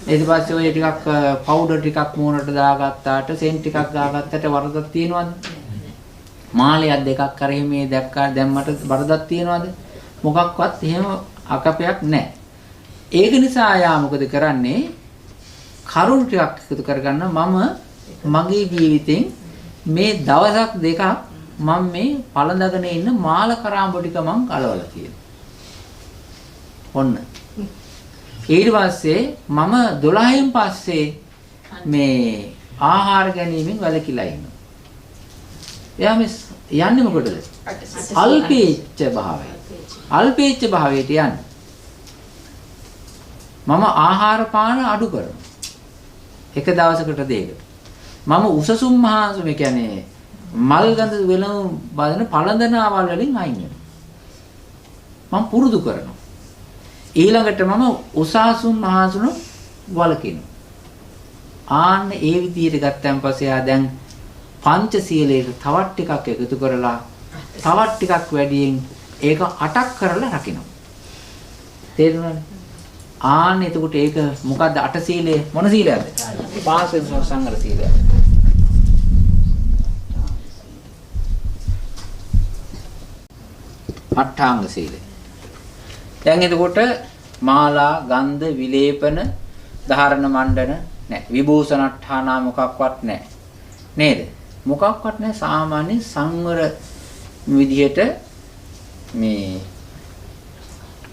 ඊට පස්සේ ඔය ටිකක් පවුඩර් ටිකක් මූණට දාගත්තාට සෙන් ටිකක් දාගත්තට වරදක් තියෙනවද? මාලයක් දෙකක් කරේ මේ දැක්කා දැම්මට වරදක් තියෙනවද? මොකක්වත් එහෙම අකපයක් නැහැ. ඒක නිසා යා මොකද කරන්නේ? කරුණු ටිකක් එකතු කරගන්න මම මගේ ජීවිතෙන් මේ දවසක් දෙකක් මම මේ පළඳගෙන ඉන්න මාල කරාඹ ටික මං කලවලා තියෙනවා. ඔන්න. ඊට පස්සේ මම 12න් පස්සේ මේ ආහාර ගැනීමෙන් වැළකීලා ඉන්නවා. එයා මේ යන්නේ මොකටද? අල්පේච්ඡ භාවය. අල්පේච්ඡ භාවයට යන්නේ. මම ආහාර පාන අඩු කරනවා. එක දවසකට දෙක. මම උසසුම් මහසුම කියන්නේ මල් ගඳ වෙලම බලන පළඳනාවල් වලින් අයින් වෙනවා. මම පුරුදු කරනවා. ඊළඟට මම උසාසුම් මහසුන වලකිනවා. ආන්න ඒ විදිහට ගත්තන් පස්සේ ආ දැන් පංචශීලයට තවත් ටිකක් එකතු කරලා තවත් ටිකක් වැඩියෙන් ඒක 8ක් කරලා රකින්න. තේරුණාද? ආන්න එතකොට ඒක මොකද්ද 8 සීලය මොන සීලයක්ද? පාසල් සංවර සීලය. අට්ඨාංග සීලය. දැන් එතකොට මාලා, ගන්ධ, විලේපන, ධාරණ මණ්ඩන නැහැ. විභූෂණට්ඨානා මොකක්වත් නැහැ. නේද? මොකක්වත් නැහැ. සාමාන්‍ය සංවර විදිහට මේ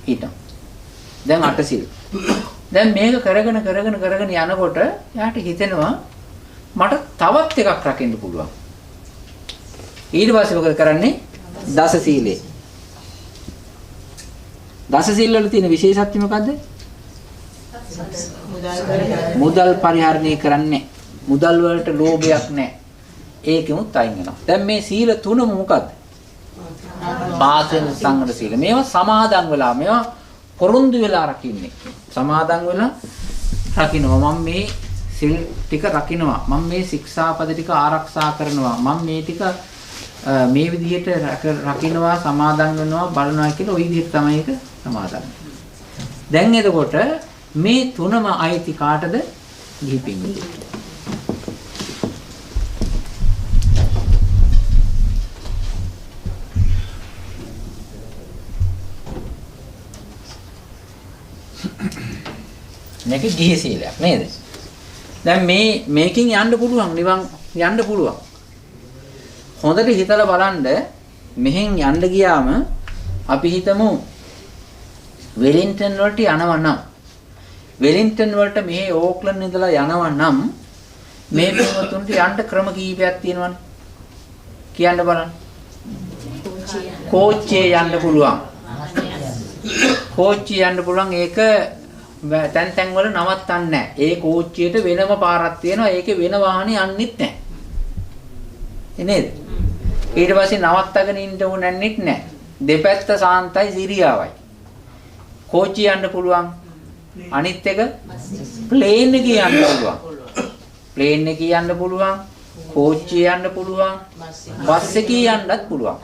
ඊට. දැන් 8 සීල. දැන් මේක කරගෙන යනකොට යාට හිතෙනවා මට තවත් එකක් රකින්න පුළුවන්. ඊට පස්සේ මොකද කරන්නේ? දස සීලේ. දස සීල වල තියෙන විශේෂත්වය මොකද්ද? මුදල් පරිහරණය කරන්නේ. මුදල් වලට ලෝභයක් නැහැ. ඒකෙමුත් අයින් වෙනවා. දැන් මේ සීල තුනම මොකද්ද? පාසෙන් සංවර සීල. මේවා සමාදන් වෙලා මේවා පොරොන්දු වෙලා රකින්නේ. සමාදන් වෙලා රකින්නවා. මම මේ සිල් ටික රකින්නවා. මම මේ ශික්ෂාපද ටික ආරක්ෂා කරනවා. මම මේ ටික මේ විදිහට රකින්නවා, සමාදන් වෙනවා, බලනවා කියලා ওই විදිහට තමයි ඒක සමාදන්. දැන් එතකොට මේ තුනම අයිති කාටද? ගිහිපින්. මේක ගිහි සීලයක් නේද? දැන් මේකෙන් යන්න පුළුවන් නිවන් යන්න පුළුවන්. හොඳට හිතලා බලන්න මෙහෙන් යන්න ගියාම අපි හිතමු වෙලින්ටන් වලට යනවා නම් වෙලින්ටන් වලට මෙහි ඕක්ලන්ඩ් ඉඳලා යනවා නම් මේ පින්වතුන්ට යන්න ක්‍රම කීපයක් තියෙනවනේ. කියන්න බලන්න. කෝච්චියේ යන්න පුළුවන්. කෝච්චිය යන්න පුළුවන්. ඒක තැන් වල නවත්තන්නේ නැහැ. ඒ කෝච්චියට වෙනම පාරක් තියෙනවා. ඒකේ වෙන වාහනේ යන්නෙත් නැහැ. නේද? ඊට පස්සේ නවත්තගෙන ඉන්න ඕනෙන්නෙත් නැහැ. දෙපැත්ත සාන්තයි සිරියාවයි. කෝච්චිය යන්න පුළුවන්. අනිත් එක ප්ලේන් එකේ යන්න පුළුවන්. ප්ලේන් එකේ යන්න පුළුවන්. කෝච්චිය යන්න පුළුවන්. බස් එකේ යන්නත් පුළුවන්.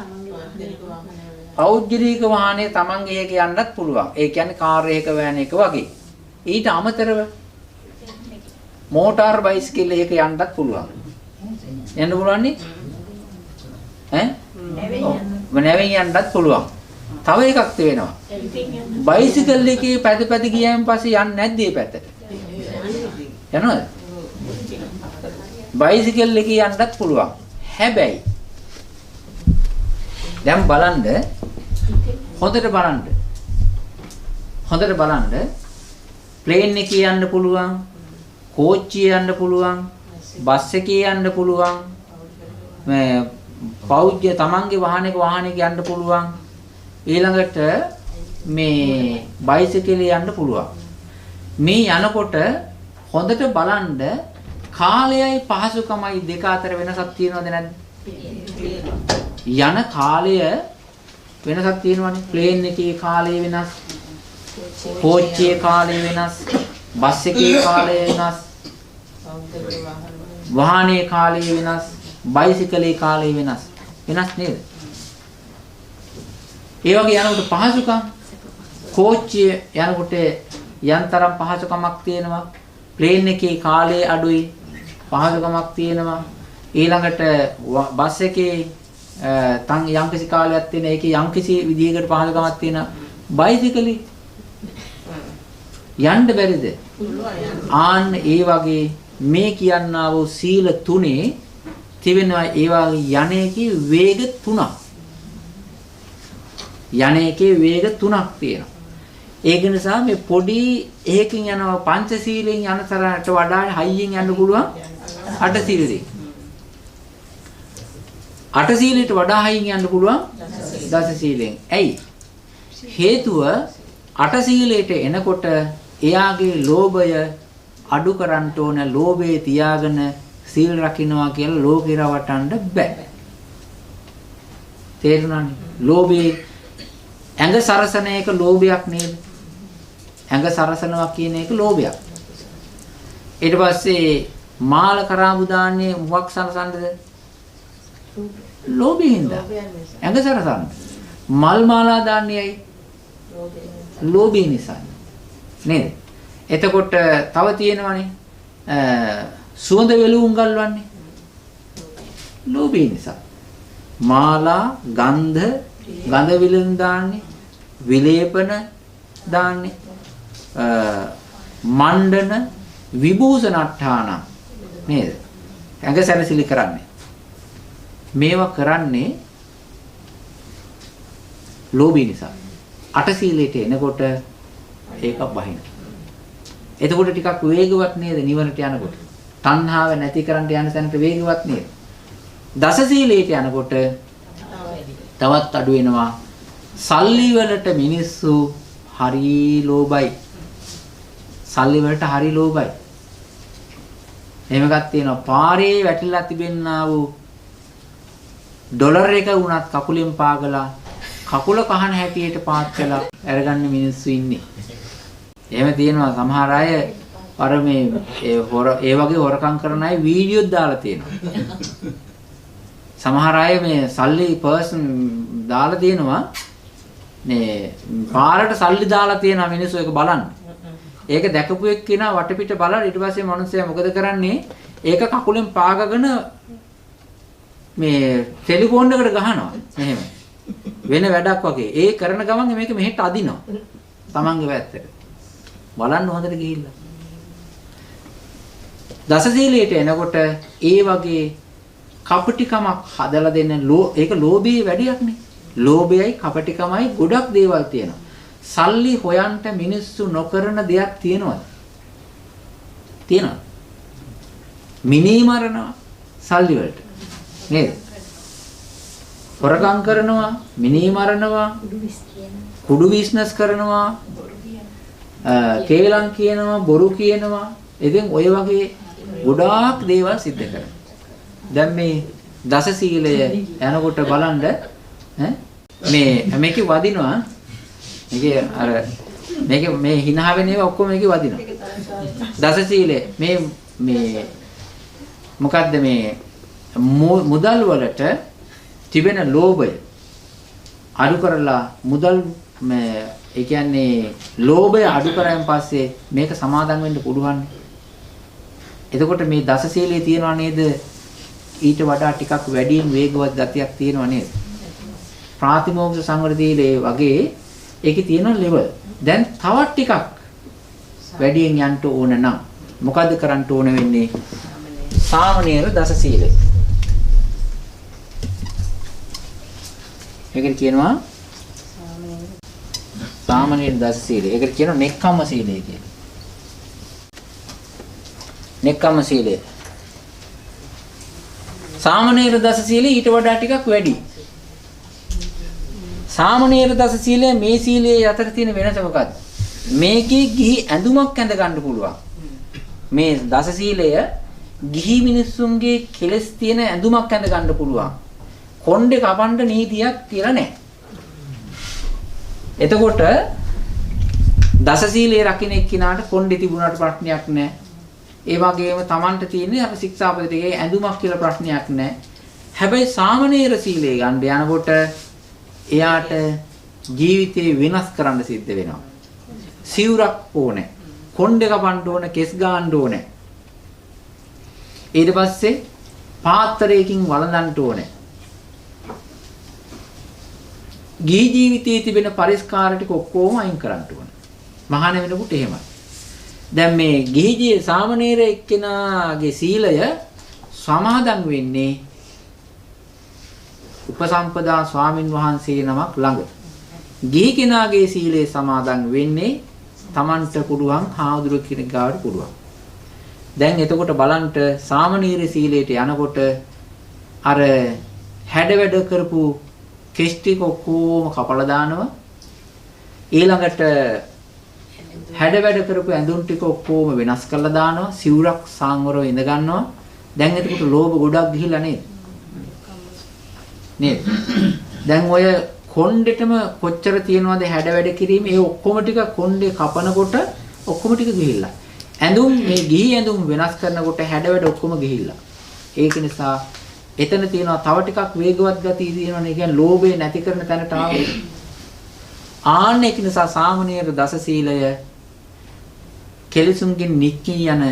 පෞද්ගලික වාහනේ තමන්ගේ එක යන්නත් පුළුවන්. ඒ කියන්නේ කාර් එකක වෑන් එක වගේ. ඊට අමතරව මෝටාර් බයිසිකල් එකක යන්නත් පුළුවන්. යන්න පුළුවන් නේ? නැවෙන් යන්නත් පුළුවන්. තව එකක් තියෙනවා. බයිසිකල් එකේ පැද ගියාන් පස්සේ යන්නේ නැද්ද මේ පැත්තට? යනවද? බයිසිකල් එකේ යන්නත් පුළුවන්. හැබැයි දැන් බලන්න හොඳට බලන්න ප්ලේන් එකේ යන්න පුළුවන්, කෝච්චියේ යන්න පුළුවන්, බස් එකේ යන්න පුළුවන්, මේ පෞද්ගල තමන්ගේ වාහනයක යන්න පුළුවන්. ඊළඟට මේ බයිසිකලේ යන්න පුළුවන්. මේ යනකොට හොඳට බලන්න කාලයයි පහසුකමයි දෙක අතර වෙනසක් තියෙනවද නැද්ද? යන කාලය වෙනසක් තියෙනවනේ. ප්ලේන් එකේ කාලය වෙනස්, කෝච්චියේ කාලය වෙනස්, බස් එකේ කාලය වෙනස්, වාහනේ කාලය වෙනස්, බයිසිකලේ කාලය වෙනස්. වෙනස් නේද? ඒ වගේ යනකොට පහසුකම් කෝච්චිය යනකොට යන්තරම් පහසුකමක් තියෙනවා. ප්ලේන් එකේ කාලය අඩුයි, පහසුකමක් තියෙනවා. ඊළඟට බස් එකේ යම්කිසි කාලයක් තියෙන, ඒකේ යම්කිසි විදිහකට පහසුකමක් තියෙනවා. බයිසිකලේ යන්න බැරිද? ආන්න ඒ වගේ මේ කියන්නා වූ සීල තුනේ තිබෙනවා ඒ වගේ යන්නේකේ වේග තුනක්. යන්නේකේ වේග තුනක් තියෙනවා. ඒක නිසා මේ පොඩි එකකින් යනවා පංචශීලයෙන් යන තරමට වඩා හයියෙන් යන්න පුළුවන් අටශීලයෙන්. අටශීලයට වඩා හයියෙන් යන්න පුළුවන් දසශීලයෙන්. ඇයි? හේතුව අටශීලයට එනකොට එයාගේ ලෝභය අඩු කරන්න ඕන. ලෝභය තියාගෙන සීල් රකින්නවා කියලා ලෝකේ රවටන්න බෑ. තේරුණානේ? ලෝභේ ඇඟ සරසන එක ලෝභයක් නේද? ඇඟ සරසනවා කියන එක ලෝභයක්. ඊට පස්සේ මාල කරාබු දාන්නේ මොකක් සරසන්නද? ලෝභයෙන්ද? ඇඟ සරසන්න. මල් මාලා දාන්නේ ඇයි? ලෝභය නිසා. නේද? එතකොට තව තියෙනවනේ සුවඳ වෙලුම් ගල්වන්නේ ලෝභය නිසා. මාලා, ගන්ධ, ගඳ විලඳ දාන්නේ, විලේපන දාන්නේ, මණ්ඩන, විභූෂණට්ඨාන නේද? ඇඟ සැරසිලි කරන්නේ. මේවා කරන්නේ ලෝභය නිසා. අටශීලයට එනකොට ඒක බහින. එතකොට ටිකක් වේගවත් නේද නිවනට යනකොට? තණ්හාව නැති කරන්න යන තැනට වේගවත් නේද? දසශීලයට යනකොට තවත් අඩු වෙනවා. සල්ලි වලට මිනිස්සු හරි ලෝභයි. සල්ලි වලට හරි ලෝභයි. එහෙම එකක් තියෙනවා. පාරේ වැටිලා තිබෙන්නා වූ ඩොලර් එක වුණත් කකුලෙන් පාගලා කකුල කහන හැටියට පාත් කළා අරගන්න මිනිස්සු ඉන්නේ. එහෙම තියෙනවා සමහර අය අර මේ ඒ වගේ හොරකම් කරන අය වීඩියෝත් දාලා තියෙනවා. සමහර අය මේ සල්ලි පර්සන් දාලා තියෙනවා මේ පාරට සල්ලි දාලා තියෙනවා මිනිස්සු ඒක බලන්න. ඒක දැකපු එක්කෙනා වටපිට බලලා ඊට පස්සේ මිනිස්සයා මොකද කරන්නේ? ඒක කකුලෙන් පාගගෙන මේ ටෙලිෆෝන් එකට ගහනවා. මෙහෙම. වෙන වැඩක් වගේ. ඒ කරන ගමන් මේක මෙහෙට අදිනවා. Tamange පැත්තට. බලන්න හොඳට ගිහිල්ලා. දසශීලයට එනකොට ඒ වගේ කපටිකමක් හදලා දෙන්න ඒක ලෝභයේ වැඩියක් නේ. ලෝභයයි කපටිකමයි ගොඩක් දේවල් තියෙනවා. සල්ලි හොයන්ට මිනිස්සු නොකරන දෙයක් තියෙනවද? තියෙනවා. මිනී මරනවා සල්ලි වලට. නේද? හොරකම් කරනවා, මිනී මරනවා, කුඩු බිස්නස් කරනවා, කේලම් කියනවා, බොරු කියනවා. ඉතින් ඔය වගේ ගොඩාක් දේවල් සිද්ධ කරනවා. දැන් මේ දසශීලය යනකොට බලන්න මේකේ වදිනවා. මේකේ අර මේ hina වෙන ඒවා ඔක්කොම මේකේ වදිනවා. දසශීලය මේ මොකද්ද මේ මුදල් වලට තිබෙන ලෝභය අඩු කරලා මුදල් ඒ කියන්නේ ලෝභය අඩු කරාන් පස්සේ මේක සමාදන් වෙන්න පුළුවන්. එතකොට මේ දසශීලයේ තියනවා නේද? ඊට වඩා ටිකක් වැඩියෙන් වේගවත් ගතියක් තියෙනවා නේද? ප්‍රාතිමෝක්ෂ සංවර්ධීලේ වගේ ඒකේ තියෙන ලෙවල්. දැන් තවත් ටිකක් වැඩියෙන් යන්න ඕන නම් මොකද්ද කරන්න ඕන වෙන්නේ? සාමණේර දසශීලය. ඒකට කියනවා සාමණේර දසශීලය. ඒකට කියනවා නෙක්ඛම්ම සීලය කියලා. නෙක්ඛම්ම සීලය. සාමණේර දසශීලය ඊට වඩා ටිකක් වැඩි. සාමණේර දසශීලය මේ සීලයේ අතර තියෙන වෙනස මොකක්ද? මේකේ ගිහි ඇඳුමක් ඇඳ ගන්න පුළුවන්. මේ දසශීලය ගිහි මිනිස්සුන්ගේ කෙලස් තියෙන ඇඳුමක් ඇඳ ගන්න පුළුවන්. කොණ්ඩේ කපන්න නීතියක් කියලා නැහැ. එතකොට දසශීලයේ රකින්න එක්කිනාට කොණ්ඩේ තිබුණාට ප්‍රශ්නයක් නැහැ. ඒ වගේම Tamanට තියෙන අර ශික්ෂාපද ටිකේ ඇඳුමක් කියලා ප්‍රශ්නයක් නැහැ. හැබැයි සාමණේර සීලය ගන්න යනකොට එයාට ජීවිතේ වෙනස් කරන්න සිද්ධ වෙනවා. සිවුරක් ඕනේ. කොණ්ඩේ කපන්න ඕනේ, කෙස් ගාන්න ඕනේ. ඊට පස්සේ පාත්‍රයකින් වළඳන්න ඕනේ. ගිහි ජීවිතයේ තිබෙන පරිස්කාර ටික ඔක්කොම අයින් කරන්න ඕනේ. මහාන වෙනකොට එහෙමයි. දැන් මේ ගිහි ජී සාමණේර එක්කෙනාගේ සීලය සමාදන් වෙන්නේ උපසම්පදා ස්වාමින් වහන්සේ නමක් ළඟ. ගිහි කෙනාගේ සීලය සමාදන් වෙන්නේ Tamanට පුළුවන් හාමුදුරු කෙනෙක් ගාවට පුළුවන්. දැන් එතකොට බලන්න සාමණේර සීලයට යනකොට අර හැඩ වැඩ කරපු කෙස් ටික ඔක්කොම කපලා දානවා. ඊළඟට හැඩ වැඩ කරපු ඇඳුම් ටික ඔක්කොම වෙනස් කරලා දානවා. සිවුරක් සාංවරව ඉඳ ගන්නවා. දැන් එතකොට ලෝභ ගොඩක් ගිහිලා නේද? නේද? දැන් ඔය කොණ්ඩෙටම කොච්චර තියනවද හැඩ වැඩ කිරීම? ඒ ඔක්කොම ටික කොණ්ඩේ කපනකොට ඔක්කොම ටික ගිහිල්ලා. ඇඳුම් මේ ගිහි ඇඳුම් වෙනස් කරනකොට හැඩ වැඩ ඔක්කොම ගිහිල්ලා. ඒක නිසා එතන තියෙනවා තව ටිකක් වේගවත් ගතිය තියෙනවනේ. කියන්නේ ලෝභය නැති කරන තැනට ආවේ. ආන්න ඒක නිසා සාමණේර දස සීලය කෙලෙසුන්ගෙන් නික්කී යන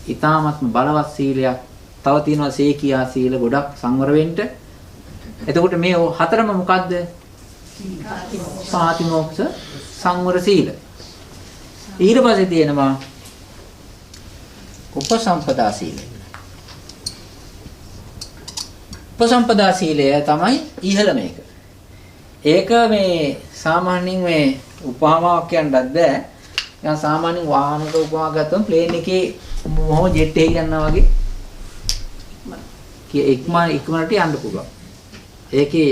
ඊ타ත්ම බලවත් සීලයක්. තව තියෙනවා සේකියා සීල ගොඩක් සංවර වෙන්න. එතකොට මේ හතරම මොකද්ද? පාතිමෝක්ෂ සංවර සීල. ඊට පස්සේ තියෙනවා උපසම්පදා සීලය. උපසම්පදා සීලය තමයි ඉහළම එක. ඒක මේ සාමාන්‍යයෙන් මේ උපමාවක් කියන්නත් බෑ. නිකන් සාමාන්‍යයෙන් වාහනක උපමාවක් ගත්තොත් ප්ලේන් එකේ මොහොම ජෙට් එකේ යනවා වගේ ඉක්මනට යන්න පුළුවන්. ඒකේ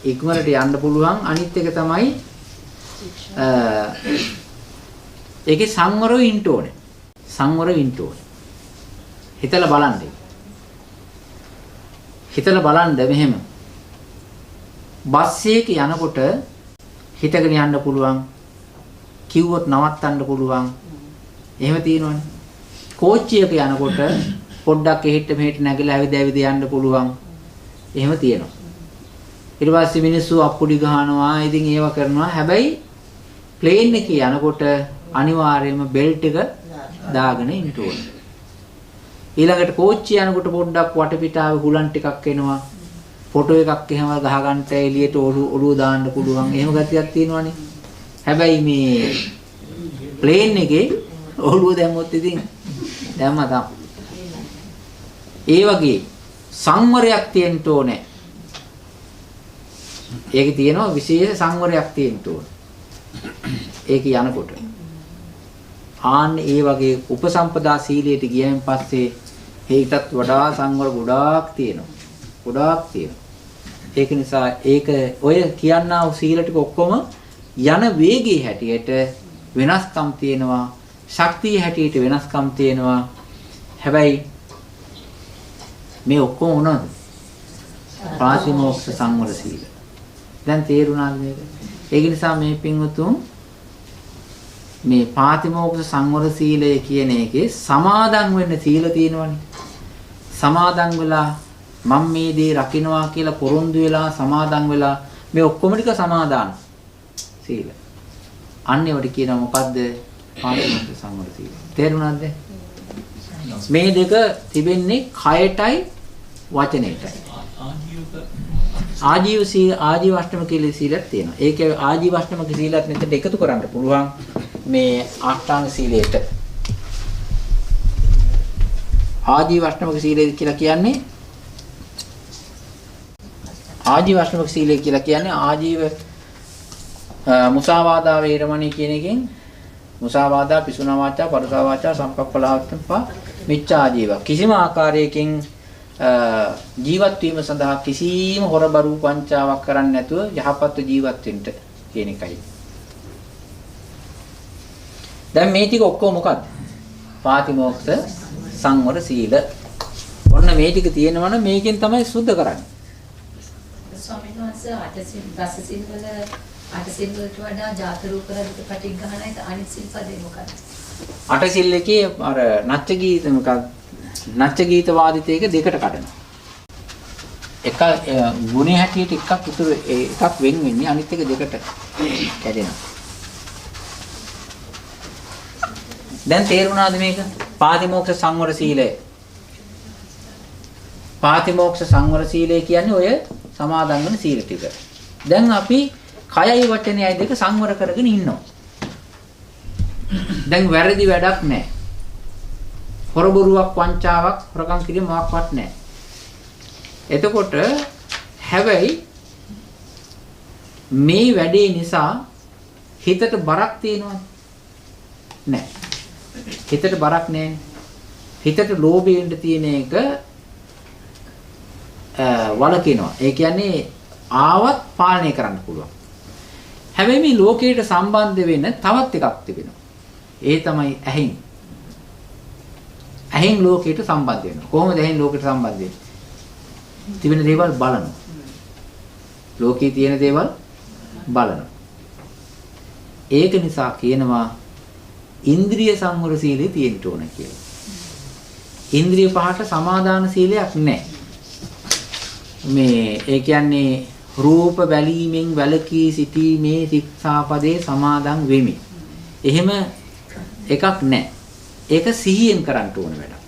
ඉක්මනට යන්න පුළුවන්. අනිත් එක තමයි ඒකේ සංවරව ඉන්න ඕනේ. සංවරව ඉන්න ඕනේ. හිතලා බලන්න. හිතලා බලන්න මෙහෙම. බස් එකේ යනකොට හිතගෙන යන්න පුළුවන්. කිව්වොත් නවත්තන්න පුළුවන්. එහෙම තියෙනවනේ. කෝච්චියක යනකොට පොඩ්ඩක් එහෙට මෙහෙට නැගලා ඇවිද යන්න පුළුවන්. එහෙම තියෙනවා. ඊට පස්සේ මිනිස්සු අප්පුඩි ගහනවා. ඉතින් ඒව කරනවා. හැබැයි ප්ලේන් එකේ යනකොට අනිවාර්යයෙන්ම බෙල්ට් එක දාගෙන ඉන්න ඕනේ. ඊළඟට කෝච්චිය යනකොට පොඩ්ඩක් වටපිටාවේ හුලන් ටිකක් එනවා. ෆොටෝ එකක් එහෙම ගහ ගන්න එළියට ඔළුව දාන්න පුළුවන්. එහෙම ගතියක් තියෙනවනේ. හැබැයි මේ ප්ලේන් එකේ ඔළුව දැම්මොත් ඉතින් දැම්මා තමයි. ඒ වගේ සංවරයක් තියෙන්න ඕනේ. ඒකේ තියෙනවා විශේෂ සංවරයක් තියෙන්න ඕනේ. ඒක යනකොට. ආන්න ඒ වගේ උපසම්පදා සීලයට ගියන් පස්සේ ඒකටත් වඩා සංවර ගොඩාක් තියෙනවා. ගොඩාක් තියෙනවා. ඒක නිසා ඒක ඔය කියන්නා වූ සීල ටික ඔක්කොම යන වේගයේ හැටියට වෙනස්කම් තියෙනවා. ශක්තිය හැටියට වෙනස්කම් තියෙනවා. හැබැයි මේ ඔක්කොම උනොත් පාතිමෝක්ෂ සංවර සීල. දැන් තේරුණාද මේක? ඒක නිසා මේ පින්වතුන් මේ පාතිමෝක්ෂ සංවර සීලය කියන එකේ සමාදන් වෙන්න සීල තියෙනවනේ. සමාදන් වෙලා මම මේ දේ රකින්නවා කියලා පොරොන්දු වෙලා සමාදන් වෙලා මේ ඔක්කොම ටික සමාදාන සීල. අන්නේවට කියනවා මොකද්ද? පාතිමෝක්ෂ සංවර සීල. තේරුණාද? මේ දෙක තිබෙන්නේ කයටයි වචනයටයි. ආජීව සීල ආජීව අෂ්ටම කියලා සීලයක් තියෙනවා. ඒකේ ආජීව අෂ්ටම සීලයක් මෙතන එකතු කරන්න පුළුවන් මේ අෂ්ටාංග සීලයට. ආජීව අෂ්ටම සීලය කියලා කියන්නේ ආජීව මුසාවාදා වේරමණී කියන එකෙන් මුසාවාදා පිසුනා වාචා පරුසා වාචා සම්පප්පලාවත්තම්පා මිච්ඡා ආජීව කිසිම ආකාරයකින් ජීවත් වීම සඳහා කිසිම හොරබරු පංචාවක් කරන්නේ නැතුව යහපත් ජීවත් වෙන්න කියන එකයි. දැන් මේ ටික ඔක්කොම මොකක්ද? පාතිමෝක්ෂ සංවර සීල. ඔන්න මේ ටික තියෙනවනම් මේකෙන් තමයි සුද්ධ කරන්නේ. ස්වාමීන් වහන්සේ අටසිල් දසසිල් වල අටසිල් වලට වඩා ජාතරූප රහිත පටිඝානයික අනිත් සිල්පදේ මොකක්ද? අටසිල් එකේ අර නච්ච ගීත මොකක්ද? නච්ච ගීත වාදිතයක දෙකට කඩනවා. එක ගුණේ හැටියට එකක් ඉතුරු එකක් වෙන් වෙන්නේ අනිත් එක දෙකට කැඩෙනවා. දැන් තේරුණාද මේක? පාතිමෝක්ෂ සංවර සීලය. පාතිමෝක්ෂ සංවර සීලය කියන්නේ ඔය සමාදන් වෙන සීල ටික. දැන් අපි කයයි වචනයයි දෙක සංවර කරගෙන ඉන්නවා. දැන් වැරදි වැඩක් නැහැ. හොරබොරුවක් වංචාවක් හොරකම් කිරීම මොකක්වත් නැහැ. එතකොට හැබැයි මේ වැඩේ නිසා හිතට බරක් තියෙනවද? නැහැ. හිතට බරක් නැහැ. හිතට ලෝභයෙන් තියෙන එක වලකිනවා. ඒ කියන්නේ ආවත් පාලනය කරන්න පුළුවන්. හැබැයි මේ ලෝකයට සම්බන්ධ වෙන තවත් එකක් තිබෙනවා. ඒ තමයි ඇහෙන්. ඇහෙන් ලෝකයට සම්බන්ධ වෙනවා. කොහොමද ඇහෙන් ලෝකයට සම්බන්ධ වෙන්නේ? තිබෙන දේවල් බලනවා. ලෝකයේ තියෙන දේවල් බලනවා. ඒක නිසා කියනවා ඉන්ද්‍රිය සංවර සීලය තියෙන්න ඕන කියලා. ඉන්ද්‍රිය පහට සමාදාන සීලයක් නැහැ. මේ ඒ කියන්නේ රූප බැලීමෙන් වැළකී සිටීමේ ශික්ෂාපදේ සමාදන් වෙමි. එහෙම එකක් නැහැ. ඒක සිහියෙන් කරන්න ඕන වැඩක්.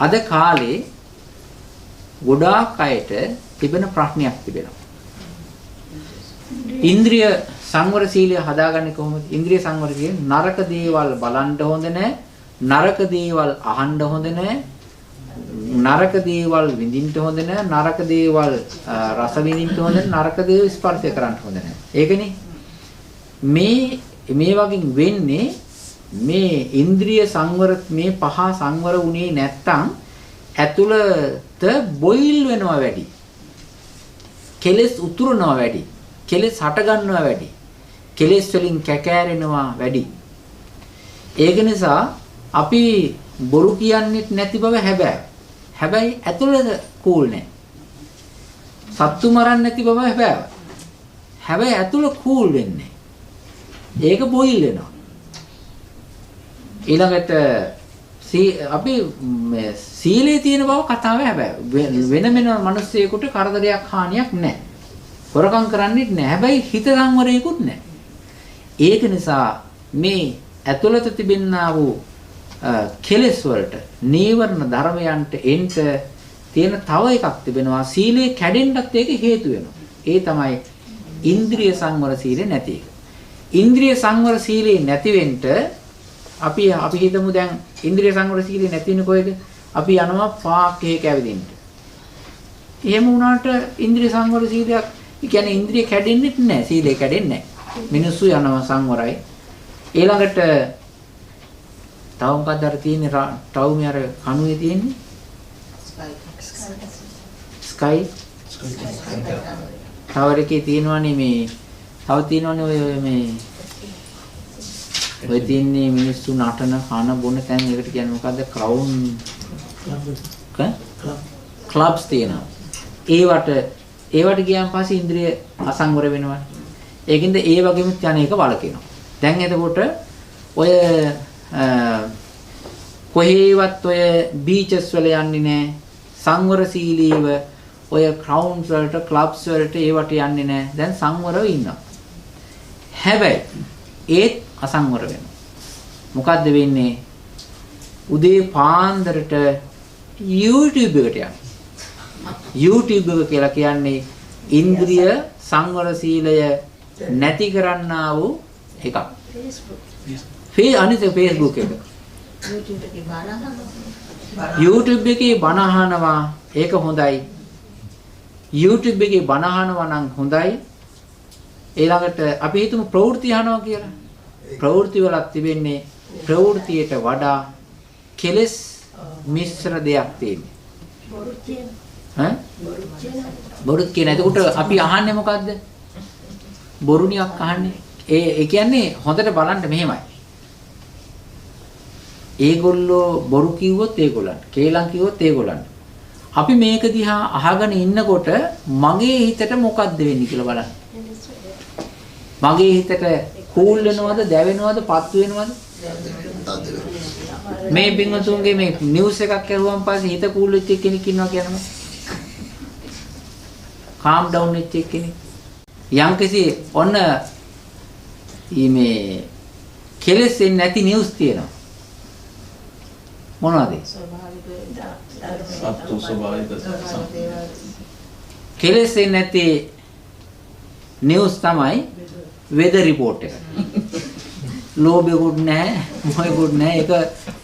අද කාලේ ගොඩාක් අයට තිබෙන ප්‍රශ්නයක් තිබෙනවා. ඉන්ද්‍රිය සංවර සීලය හදාගන්නේ කොහොමද? ඉන්ද්‍රිය සංවර කියන්නේ නරක දේවල් බලන්න හොඳ නැහැ, නරක දේවල් අහන්න හොඳ නැහැ, නරක දේවල් විඳින්න හොඳ නැහැ, නරක දේවල් රස විඳින්න හොඳ නැහැ, නරක දේවල් ස්පර්ශ කරන්න හොඳ නැහැ. ඒකනේ මේ වගේ වෙන්නේ මේ ඉන්ද්‍රිය සංවර මේ පහ සංවර වුණේ නැත්තම් ඇතුළත බොයිල් වෙනවා වැඩි. කෙලස් උතුරනවා වැඩි. කෙලස් හට ගන්නවා වැඩි. කෙලස් වලින් කැකෑරෙනවා වැඩි. ඒක නිසා අපි බොරු කියන්නේත් නැති බව හැබැයි. හැබැයි ඇතුළත කූල් නැහැ. සත්තු මරන්නේ නැති බව හැබැයි. හැබැයි ඇතුළ කූල් වෙන්නේ. ඒක බොයිල් වෙනවා. ඊළඟට අපි සීලේ තියෙන බව කතාව හැබැයි වෙන මිනිස්සෙකුට කරදරයක් හානියක් නැහැ. හොරකම් කරන්නේත් නැහැ. හැබැයි හිත සංවරයකුත් නැහැ. ඒක නිසා මේ ඇතුළත තිබෙනා වූ කෙලෙස් වලට නීවරණ ධර්මයන්ට එන්න තියෙන තව එකක් තිබෙනවා. සීලේ කැඩෙන්නත් ඒක හේතු වෙනවා. ඒ තමයි ඉන්ද්‍රිය සංවර සීලේ නැති එක. ඉන්ද්‍රිය සංවර සීලේ නැති වෙන්න අපි හිතමු දැන් ඉන්ද්‍රිය සංවර සීලේ නැති වෙන කොහෙද? අපි යනවා පාක් එකක ඇවිදින්න. එහෙම වුණාට ඉන්ද්‍රිය සංවර සීලයක්, ඒ කියන්නේ ඉන්ද්‍රිය කැඩෙන්නේ නැහැ, සීලය කැඩෙන්නේ නැහැ. මිනිස්සු යනවා සංවරයි. ඊළඟට තව මොකක්ද අර තියෙන්නේ? ටවුමේ අර කණුවේ තියෙන්නේ ස්කයි ටවර් එකේ තියෙනවනේ මේ තව තියෙනවනේ ඔය මේ ඔය තියන්නේ මිනිස්සු නටන කන බොන තැන් එකට කියන්නේ මොකද්ද? ක්‍රවුන් ක්ලබ්ස් තියෙනවා. ඒවට ගියාන් පස්සේ ඉන්ද්‍රිය අසංවර වෙනවා. ඒකින්ද ඒ වගේම යන එක වලකිනවා. දැන් එතකොට ඔය කොහේවත් ඔය බීචස් වල යන්නේ නැහැ. සංවරශීලීව ඔය ක්‍රවුන්ස් වලට ක්ලබ්ස් වලට ඒවට යන්නේ නැහැ. දැන් සංවරව ඉන්නවා. හැබැයි ඒත් අසංවර වෙනවා. මොකද්ද වෙන්නේ? උදේ පාන්දරට YouTube එකට යනවා. YouTube එක කියලා කියන්නේ ඉන්ද්‍රිය සංවර සීලය නැති කරන්නා වූ එකක්. අනිත් Facebook එක. YouTube එකේ බණ අහනවා ඒක හොඳයි. YouTube එකේ බණ අහනවා නම් හොඳයි. ඊළඟට අපි හිතමු ප්‍රවෘත්ති අහනවා කියලා. ප්‍රවෘත්ති වලක් තිබෙන්නේ ප්‍රවෘත්තියට වඩා කෙලස් මිශ්‍ර දෙයක් තියෙනවා. බොරුත් කියන. එතකොට අපි අහන්නේ මොකද්ද? බොරුණියක් අහන්නේ. ඒ කියන්නේ හොඳට බලන්න මෙහෙමයි. ඒගොල්ලෝ බොරු කිව්වොත් ඒගොල්ලන්ට, කේලම් කිව්වොත් ඒගොල්ලන්ට. අපි මේක දිහා අහගෙන ඉන්නකොට මගේ හිතට මොකද්ද වෙන්නේ කියලා බලන්න. මගේ හිතට කූල් වෙනවද, දැවෙනවද, පත් වෙනවද? මේ බින්වතුන්ගේ මේ නිවුස් එකක් කරුවාන් පස්සේ හිත කූල් වෙච්ච කෙනෙක් ඉන්නවා කියනවා. කාම් ඩවුන් වෙච්ච කෙනෙක්. යම්කිසි ඔන්න මේ කෙලෙස් නැති නිවුස් තියෙනවා. මොනවද? සත්තු ස්වභාවික කෙලෙස් නැති නිවුස් තමයි වෙදර් රිපෝට් එක. ලෝභෙකුත් නැහැ, මොහෙකුත් නැහැ. ඒක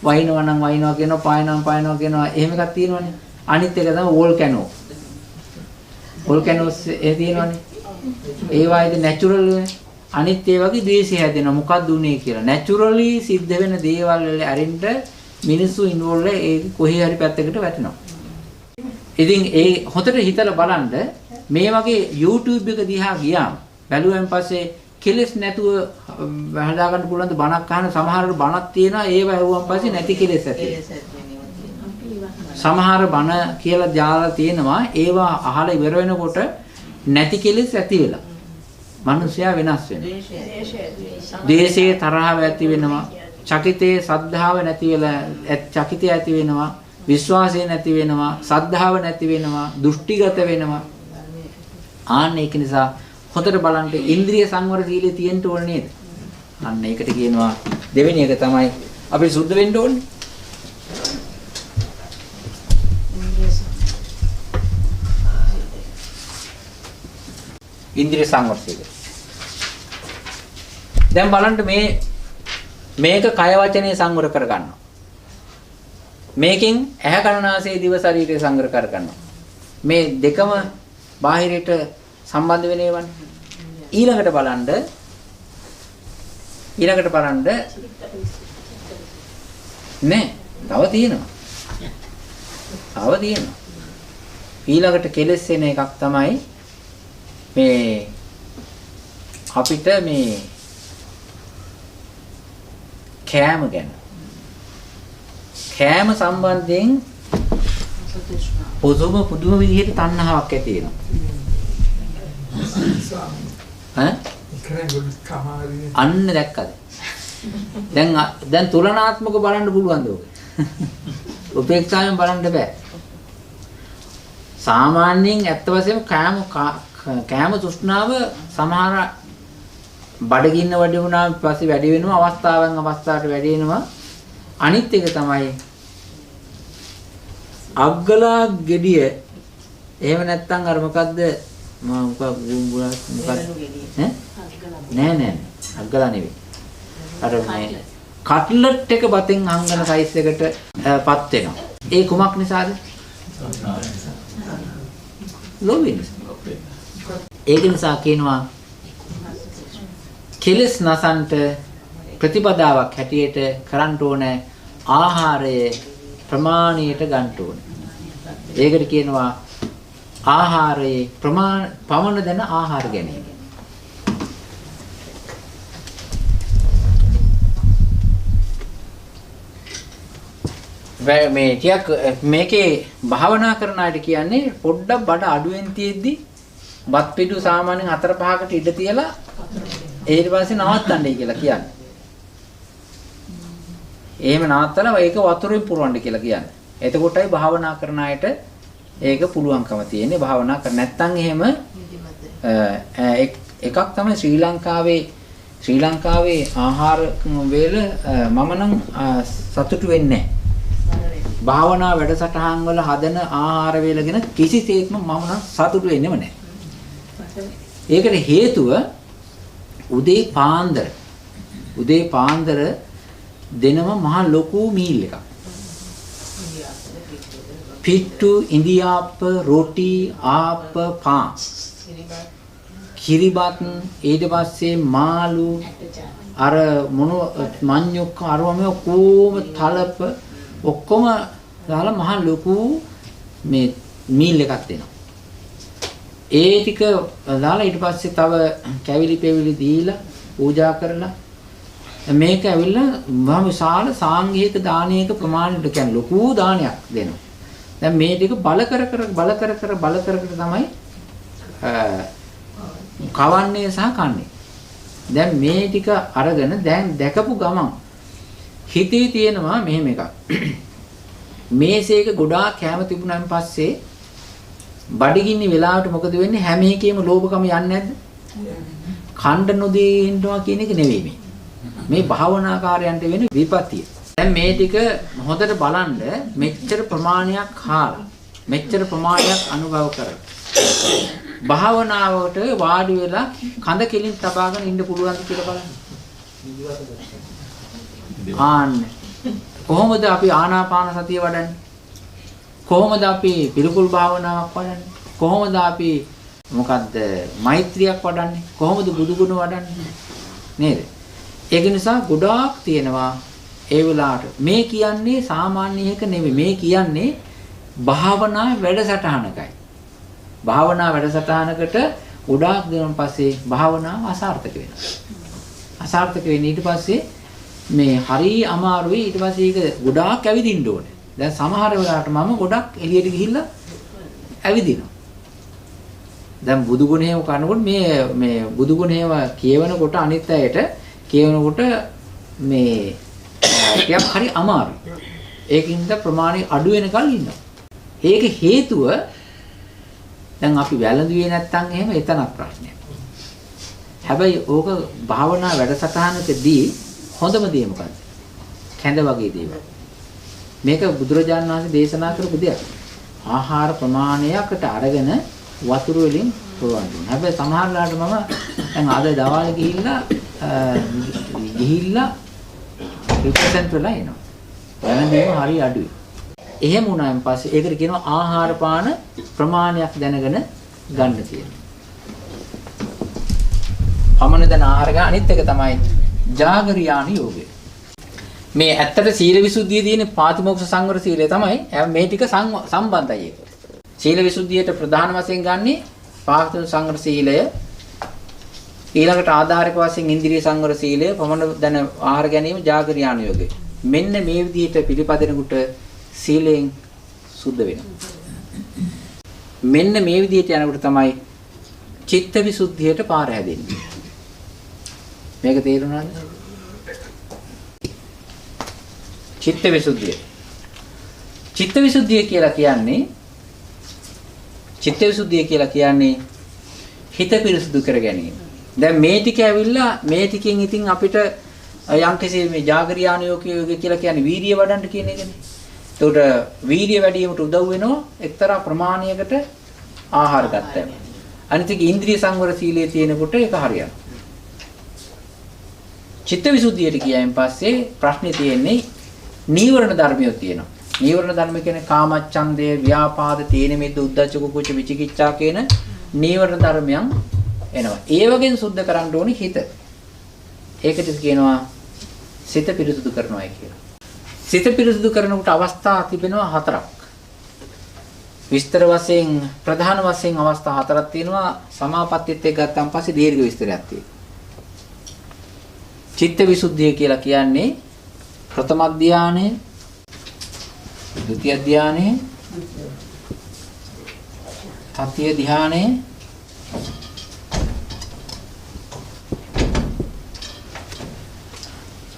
වහිනවා නම් වහිනවා කියනවා, පායනවා නම් පායනවා කියනවා. එහෙම එකක් තියෙනවනේ. අනිත් එක තමයි වෝල්කැනෝ. වෝල්කැනෝස් ඒ තියෙනවනේ. ඒවා ඉතින් නැචරල් නේ. අනිත් ඒ වගේ ද්වේෂය හැදෙනවා. මොකක්ද උනේ කියලා. නැචරලි සිද්ධ වෙන දේවල් වල අරින්න මිනිස්සු ඉන්වෝල්ව් වෙලා ඒ කොහේ හරි පැත්තකට වැටෙනවා. ඉතින් ඒ හොතට හිතලා බලන්න මේ වගේ YouTube එක දිහා ගියාම බැලුවෙන් පස්සේ කෙලස් නැතුව හදා ගන්න පුළුවන් ද බණක් අහන සමහර බණක් තියෙනවා ඒව ඇහුවන් පස්සේ නැති කෙලස් ඇති. සමහර බණ කියලා දාලා තියෙනවා ඒවා අහලා ඉවර වෙනකොට නැති කෙලස් ඇති වෙලා. මනුස්සයා වෙනස් වෙනවා. දේශයේ තරහව ඇති වෙනවා. චකිතේ සද්ධාව නැති වෙලා චකිතය ඇති වෙනවා. විශ්වාසය නැති වෙනවා. සද්ධාව නැති වෙනවා. දෘෂ්ටිගත වෙනවා. ආන්න ඒක නිසා හොඳට බලන්න ඉන්ද්‍රිය සංවර සීලයේ තියෙන්න ඕනේ නේද? අන්න ඒකට කියනවා දෙවෙනි එක තමයි අපි සුද්ධ වෙන්න ඕනේ. ඉන්ද්‍රිය සංවර සීලය. දැන් බලන්න මේක කය වචනේ සංවර කරගන්නවා. මේකෙන් ඇහැ කන නාසය දිව ශරීරය සංවර කරගන්නවා. මේ දෙකම බාහිරයට සම්බන්ධ වෙන ඒවානේ. ඊළඟට බලන්න නේ තව තියෙනවා. ඊළඟට කෙලස් වෙන එකක් තමයි මේ අපිට මේ කෑම ගැන. කෑම සම්බන්ධයෙන් පුදුම විදිහට තණ්හාවක් ඇති වෙනවා. අන්න දැක්කද? දැන් තුලනාත්මක බලන්න පුළුවන්ද ඔක? උපේක්ෂාවෙන් බලන්න බෑ. සාමාන්‍යයෙන් ඇත්ත වශයෙන්ම කෑම තෘෂ්ණාව සමහර බඩගින්න වැඩි වුණාම පස්සේ වැඩි වෙනවා අවස්ථාවෙන් අවස්ථාවට වැඩි වෙනවා. අනිත් එක තමයි අග්ගලා ගෙඩිය. එහෙම නැත්නම් අර මොකද්ද නෑ අග්ගලා නෙවෙයි. අර මේ කට්ලට් එක බතෙන් හංගන සයිස් එකට පත් වෙනවා. ඒ කුමක් නිසාද? ලෝභය නිසා. ඒක නිසා කියනවා කෙලස් නසන්ට ප්‍රතිපදාවක් හැටියට කරන්න ඕනේ ආහාරයේ ප්‍රමාණයට ගන්න ඕනේ. ඒකට කියනවා ආහාරයේ පමණ දැන ආහාර ගැනීම. මේ ටික මේකේ භාවනා කරන අයට කියන්නේ පොඩ්ඩක් බඩ අඩුවෙන් තියෙද්දි බත් පිටු සාමාන්‍යයෙන් 4-5කට ඉඩ තියලා ඊට පස්සේ නවත්තන්නයි කියලා කියන්නේ. එහෙම නවත්තලා ඒක වතුරෙන් පුරවන්න කියලා කියන්නේ. එතකොටයි භාවනා කරන අයට ඒක පුළුවන්කම තියෙන්නේ. භාවනා කර නැත්නම් එහෙම එකක් තමයි ශ්‍රී ලංකාවේ ආහාර වේල මම නම් සතුටු වෙන්නේ නැහැ. භාවනා වැඩසටහන් වල හදන ආහාර වේල ගැන කිසිසේත්ම මම නම් සතුටු වෙන්නේම නැහැ. ඒකට හේතුව උදේ පාන්දර දෙනම මහ ලොකු මීල් එකක්. පිට්ටු ඉන්දියාප්ප රොටි ආප්ප පාන් කිරිබත් ඊට පස්සේ මාළු අර මඤ්ඤොක්ක අරවම කොම තලප ඔක්කොම දාලා මහ ලොකු මේ මීල් එකක් දෙනවා. ඒ ටික දාලා ඊට පස්සේ තව කැවිලි පෙවිලි දීලා පූජා කරලා මේක ඇවිල්ලා මහා විශාල සාංගික දානයක ප්‍රමාණයට කියන්නේ ලොකු දානයක් දෙනවා. දැන් මේ ටික බල කර තමයි කවන්නේ සහ කන්නේ. දැන් මේ ටික අරගෙන දැන් දැකපු ගමන් හිතේ තියෙනවා මෙහෙම එකක්. මේසේක ගොඩාක් කැම තිබුණාන් පස්සේ බඩගින්නි වෙලාවට මොකද වෙන්නේ? හැම එකේම ලෝභකම යන්නේ නැද්ද? ඛණ්ඩ නොදී ඉන්නවා කියන එක නෙවෙයි මේ. මේ භාවනාකාරයන්ට වෙන විපත්තිය. දැන් මේ ටික හොඳට බලන්න මෙච්චර ප්‍රමාණයක් කාලා මෙච්චර ප්‍රමාණයක් අනුභව කරලා භාවනාවට වාඩි වෙලා කඳ කෙලින් තබාගෙන ඉන්න පුළුවන්ද කියලා බලන්න. කොහොමද අපි ආනාපාන සතිය වඩන්නේ? කොහොමද අපි පිළිකුල් භාවනාවක් වඩන්නේ? කොහොමද අපි මොකද්ද මෛත්‍රියක් වඩන්නේ? කොහොමද බුදු ගුණ වඩන්නේ? නේද? ඒක නිසා ගොඩාක් තියෙනවා ඒ වෙලාවට. මේ කියන්නේ සාමාන්‍ය එක නෙවෙයි. මේ කියන්නේ භාවනා වැඩසටහනකයි. භාවනා වැඩසටහනකට ගොඩාක් දිනන් පස්සේ භාවනාව අසාර්ථක වෙනවා. අසාර්ථක වෙන්නේ ඊට පස්සේ මේ හරි අමාරුයි. ඊට පස්සේ ඒක ගොඩාක් ඇවිදින්න ඕනේ. දැන් සමහර වෙලාවට මම ගොඩක් එළියට ගිහිල්ලා ඇවිදිනවා. දැන් බුදු ගුණේව කරනකොට මේ බුදු ගුණේව කියවනකොට අනිත් අයට කියවනකොට මේ ටිකක් හරි අමාරුයි. ඒකින්ද ප්‍රමාණය අඩු වෙනකල් ඉන්නවා. ඒක හේතුව දැන් අපි වැළඳුවේ නැත්තම් එහෙම එතනක් ප්‍රශ්නයක්. හැබැයි ඕක භාවනා වැඩසටහනකදී හොඳම දේ මොකද්ද? කැඳ වගේ දේවල්. මේක බුදුරජාණන් වහන්සේ දේශනා කරපු දෙයක්. ආහාර ප්‍රමාණයකට අරගෙන වතුර වලින් පුරවන්න ඕනේ. හැබැයි සමහර වෙලාවට මම දැන් අද දවල් ගිහිල්ලා රිප්‍රසන්ට් වෙලා එනවා. වැළඳීම හරි අඩුයි. එහෙම වුණාන් පස්සේ ඒකට කියනවා ආහාර පාන ප්‍රමාණයක් දැනගෙන ගන්න තියෙනවා. පමණ දැන ආහාර ගන්න අනිත් එක තමයි ජාගරියාණ යෝගය. මේ ඇත්තට සීල විසුද්ධියේ තියෙන පාතිමෝක්ෂ සංවර සීලය තමයි මේ ටික සම්බන්ධයි ඒක. සීල විසුද්ධියට ප්‍රධාන වශයෙන් ගන්නේ පාතිමෝක්ෂ සංවර සීලය. ඊළඟට ආධාරක වශයෙන් ඉන්ද්‍රිය සංවර සීලය, පමණ දැන ආහාර ගැනීම, ජාගරියාණ යෝගය. මෙන්න මේ විදිහට පිළිපදිනකොට සීලයෙන් සුද්ධ වෙනවා. මෙන්න මේ විදිහට යනකොට තමයි චිත්ත විසුද්ධියට පාර හැදෙන්නේ. මේක තේරුණාද? චිත්ත විසුද්ධිය. චිත්ත විසුද්ධිය කියලා කියන්නේ හිත පිරිසුදු කර ගැනීම. දැන් මේ ටික ඇවිල්ලා මේ ටිකෙන් ඉතින් අපිට යම්කිසි මේ ජාගරියාණ යෝගය කියලා කියන්නේ වීර්ය වඩන්න කියන එකනේ. ඒකට වීර්ය වැඩි වීමට උදව් වෙනවා එක්තරා ප්‍රමාණයකට ආහාර ගන්න. අනිත් එක ඉන්ද්‍රිය සංවර සීලයේ තියෙනකොට ඒක හරියනවා. චිත්ත විසුද්ධියට ගියයින් පස්සේ ප්‍රශ්නේ තියෙන්නේ නීවරණ ධර්මියෝ තියෙනවා. නීවරණ ධර්ම කියන්නේ කාමච්ඡන්දය, ව්‍යාපාද, තීන මිද්ද, උද්ධච්ච කුච්ච විචිකිච්ඡා කියන නීවරණ ධර්මයන් එනවා. ඒ වගේම සුද්ධ කරන්න ඕනේ හිත. ඒකට කියනවා සිත පිරිසුදු කරනවා කියලා. සිත පිරිසුදු කරනකොට අවස්ථා තිබෙනවා 4ක්. විස්තර වශයෙන් ප්‍රධාන වශයෙන් අවස්ථා 4ක් තියෙනවා. සමාපත්තියත් එක්ක ගත්තන් පස්සේ දීර්ඝ විස්තරයක් තියෙනවා. චිත්ත විසුද්ධිය කියලා කියන්නේ ප්‍රථම ධානය, ဒုတိ ධානය, තතිය ධානය,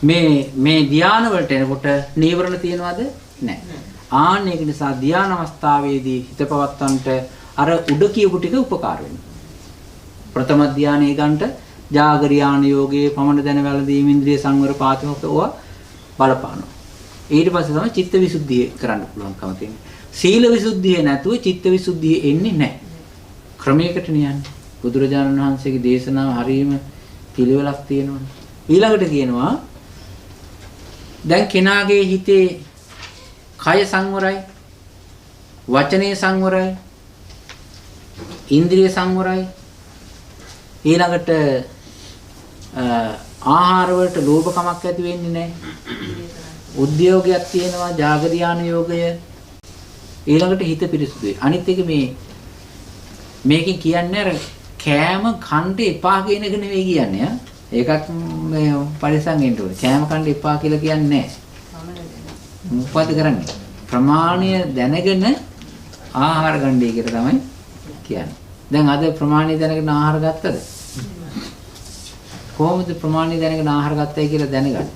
මේ ධාන වලට එනකොට නීවරණ තියනවද? නැහැ. ආන්න ඒක නිසා ධාන අවස්ථාවේදී හිත පවත්තන්ට අර උඩ කියපු ටික උපකාර වෙනවා. ප්‍රථම ධානයේ ගන්නට ජාගරියාණ යෝගයේ පමණ දැන වැළඳීම, ඉන්ද්‍රිය සංවර, පාතිමෝක්ෂ ඕවා බලපානවා. ඊට පස්සේ තමයි චිත්ත විසුද්ධිය කරන්න පුළුවන්කම තියෙන්නේ. සීල විසුද්ධිය නැතුව චිත්ත විසුද්ධිය එන්නේ නැහැ. ක්‍රමයකට නියන්නේ. බුදුරජාණන් වහන්සේගේ දේශනාව හරීම පිළිවෙලක් තියෙනවා. ඊළඟට කියනවා දැන් කෙනාගේ හිතේ කය සංවරයි, වචනේ සංවරයි, ඉන්ද්‍රිය සංවරයි. ඊළඟට ආහාර වලට ලෝභකමක් ඇති වෙන්නේ නැහැ. උද්‍යෝගයක් තියෙනවා, ජාගරියාණ යෝගය. ඊළඟට හිත පිරිසුදුයි. අනිත් එක මේකෙන් කියන්නේ අර කෑම කන්න එපා කියන එක නෙවෙයි කියන්නේ. ඒකත් මේ පරිසම් වෙන්න ඕනේ. කෑම කන්න එපා කියලා කියන්නේ නැහැ. මොකද කරන්නේ? ප්‍රමාණය දැනගෙන ආහාර ගන්නයි කියලා තමයි කියන්නේ. දැන් අද ප්‍රමාණය දැනගෙන ආහාර ගත්තද? කොහොමද ප්‍රමාණය දැනගෙන ආහාර ගත්තයි කියලා දැනගන්නේ?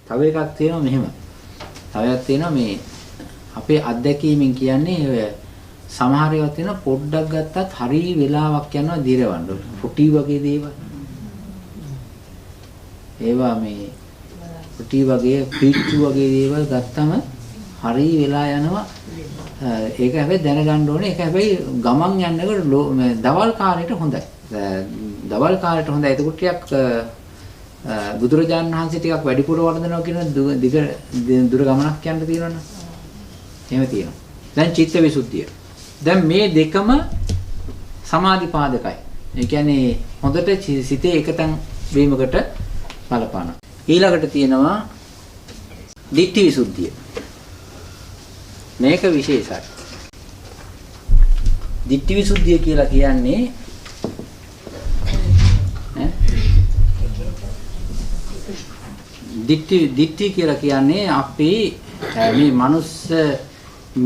තව එකක් තියෙනවා මෙහෙම. තව එකක් තියෙනවා මේ අපේ අත්දැකීමෙන් කියන්නේ ඔය සමහර ඒවා තියෙනවා පොඩ්ඩක් ගත්තත් හරි වෙලාවක් යනවා දිරවන්න. ෆුටි වගේ දේවල්. ඒවා මේ ෆුටි වගේ පිට්ටු වගේ දේවල් ගත්තම හරි වෙලා යනවා. ඒක හැබැයි දැනගන්න ඕනේ. ඒක හැබැයි ගමන් යනකොට දවල් කාලේට හොඳයි. දවල් කාලේට හොඳයි. ඒක ටිකක් බුදුරජාණන් වහන්සේ ටිකක් වැඩිපුර වර්ධනවා කියන දුර ගමනක් යන්න තියෙනවනේ. එහෙම තියෙනවා. දැන් චිත්ත විසුද්ධිය. දැන් මේ දෙකම සමාධි පාදකයි. ඒ කියන්නේ හොඳට සිතේ එකතෙන් වීමකට බලපාන. ඊළඟට තියෙනවා ditthi visuddhiය. මේක විශේෂයි. ditthi visuddhiය කියලා කියන්නේ ditthi කියලා කියන්නේ අපි මේ මනුස්ස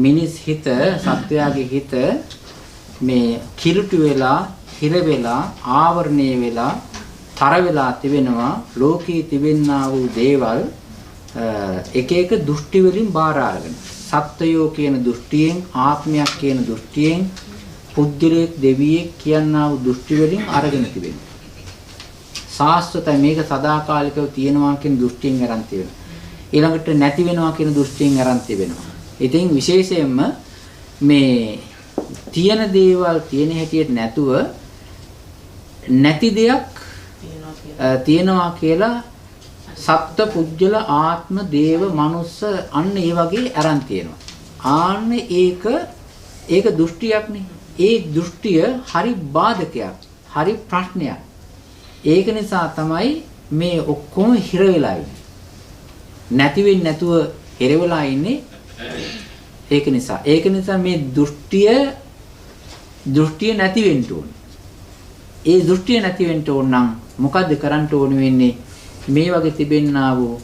මිනිස් හිත සත්වයාගේ හිත මේ කිලුටු වෙලා හිර වෙලා ආවරණය වෙලා තර වෙලා තිබෙනවා ලෝකයේ තිබෙනා වූ දේවල් එක එක දෘෂ්ටි වලින් බාර අරගෙන සත්වයෝ කියන දෘෂ්ටියෙන් ආත්මයක් කියන දෘෂ්ටියෙන් පුද්ගලයෙක් දෙවියෙක් කියනා වූ දෘෂ්ටි වලින් අරගෙන තිබෙනවා. සාස්වතයි මේක සදාකාලිකව තියෙනවා කියන දෘෂ්ටියෙන් අරන් තිබෙනවා. ඊළඟට නැති වෙනවා කියන දෘෂ්ටියෙන් අරන් තිබෙනවා. ඉතින් විශේෂයෙන්ම මේ තියෙන දේවල් තියෙන හැටියට නැතුව නැති දෙයක් තියෙනවා කියලා සත්ත්ව පුජ්‍යල ආත්ම දේව මනුස්ස අන්න ඒ වගේ අරන් තියෙනවා. ආන්න ඒක දෘෂ්ටියක්නේ. ඒ දෘෂ්ටිය හරි බාධකයක්. හරි ප්‍රශ්නයක්. ඒක නිසා තමයි මේ ඔක්කොම හිර වෙලා ඉන්නේ. නැති වෙන්නේ නැතුව හිර වෙලා ඉන්නේ. ඒක නිසා මේ දෘෂ්ටිය නැති වෙන්න ඕනේ. ඒ දෘෂ්ටිය නැති වෙන්න ඕන නම් මොකද්ද කරන්න ඕන වෙන්නේ? මේ වගේ තිබෙන්නා වූ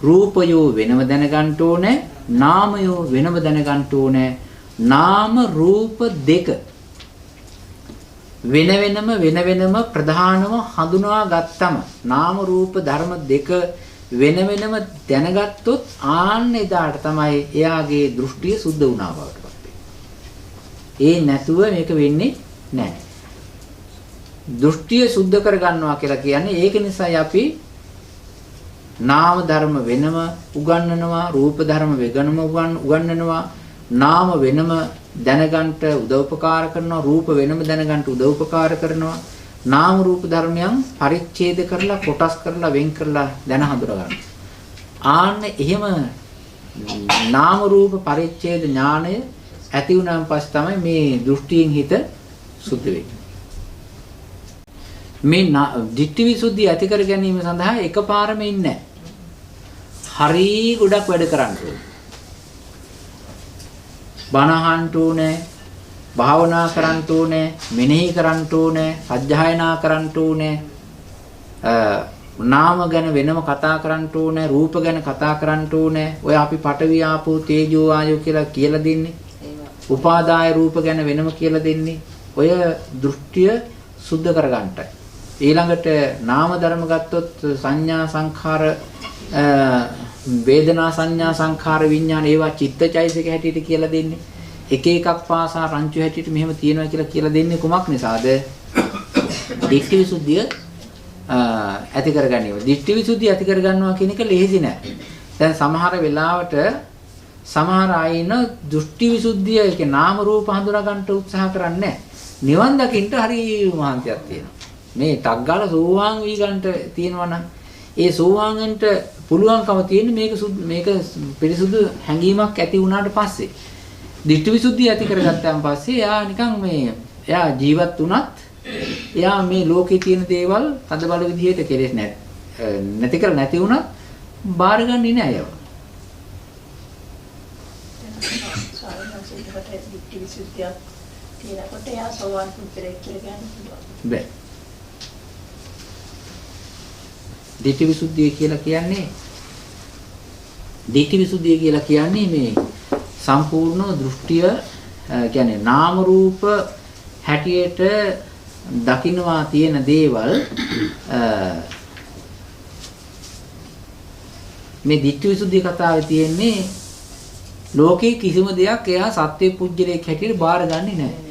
රූපයෝ වෙනම දැනගන්න ඕනේ, නාමයෝ වෙනම දැනගන්න ඕනේ. නාම රූප දෙක වෙන වෙනම ප්‍රධානව හඳුනා ගත්තම නාම රූප ධර්ම දෙක වෙන වෙනම දැනගත්තොත් ආන්න එදාට තමයි එයාගේ දෘෂ්ටිය සුද්ධ වුණා බවට පත් වෙන්නේ. ඒ නැතුව මේක වෙන්නේ නැහැ. දෘෂ්ටිය සුද්ධ කර ගන්නවා කියලා කියන්නේ ඒක නිසායි අපි නාම ධර්ම වෙනම උගන්වනවා, රූප ධර්ම වෙනම උගන්වනවා, නාම වෙනම දැනගන්න උදව්පකාර කරනවා, රූප වෙනම දැනගන්න උදව්පකාර කරනවා. නාම රූප ධර්මයන් පරිච්ඡේද කරලා කොටස් කරලා වෙන් කරලා දැන හඳුනා ගන්න. ආන්න එහෙම නාම රූප පරිච්ඡේද ඥානය ඇති වුණාන් පස්සේ තමයි මේ දෘෂ්ටියෙන් හිත සුද්ධ වෙන්නේ. මේ ditthi visuddhi ඇති කර ගැනීම සඳහා එකපාරම ඉන්නේ නැහැ. හරි ගොඩක් වැඩ කරන්න ඕනේ. බණ අහන්න ඕනේ, භාවනා කරන්න ඕනේ, මෙනෙහි කරන්න ඕනේ, සජ්ජායනා කරන්න ඕනේ. නාම ගැන වෙනම කතා කරන්න ඕනේ, රූප ගැන කතා කරන්න ඕනේ. ඔය අපි පඨවි ආපෝ තේජෝ ආයෝ කියලා දෙන්නේ. උපාදාය රූප ගැන වෙනම කියලා දෙන්නේ. ඔය දෘෂ්ටිය සුද්ධ කරගන්නටයි. ඊළඟට නාම ධර්ම ගත්තොත් සංඥා සංඛාර වේදනා සංඥා සංඛාර විඥාන ඒවා චිත්තචෛතසික හැටියට කියලා දෙන්නේ. එක එකක් පාසා රංචු හැටියට මෙහෙම තියෙනවා කියලා දෙන්නේ කුමක් නිසාද? ditthi visuddhiය ඇති කරගැනීම. ditthi visuddhiය ඇති කරගන්නවා කියන එක ලේසි නෑ. දැන් සමහර වෙලාවට සමහර අයින දෘෂ්ටි විසුද්ධිය ඒක නාම රූප හඳුනා ගන්නට උත්සාහ කරන්නේ නෑ. නිවන් දකින්න හරි මහන්සියක් තියෙනවා. මේ ටක් ගාලා සෝවාන් වී ගන්නට තියෙනවා නම් ඒ සෝවාන්න්ට පුළුවන්කම තියෙන්නේ මේක පිරිසුදු හැඟීමක් ඇති වුණාට පස්සේ ditthi visuddhiය ඇති කරගත්තාන් පස්සේ එයා නිකන් එයා ජීවත් වුණත් එයා මේ ලෝකේ තියෙන දේවල් අද බල විදිහට කෙලෙස් නැති කර නැති වුණත් බාරගන්නේ නෑ ඒවා. ditthi visuddhiය කියනකොට එයා සෝවාන් පුද්ගලයෙක් කියලා ගන්න පුළුවන්. බෑ. ditthi visuddhiය කියලා කියන්නේ මේ සම්පූර්ණ දෘෂ්ටිය කියන්නේ නාම රූප හැටියට දකින්නවා තියෙන දේවල් මේ ditthi visuddhiය කතාවේ තියෙන්නේ ලෝකේ කිසිම දෙයක් එයා සත්‍ය පුජ්‍යලයක් හැටියට බාරගන්නේ නැහැ.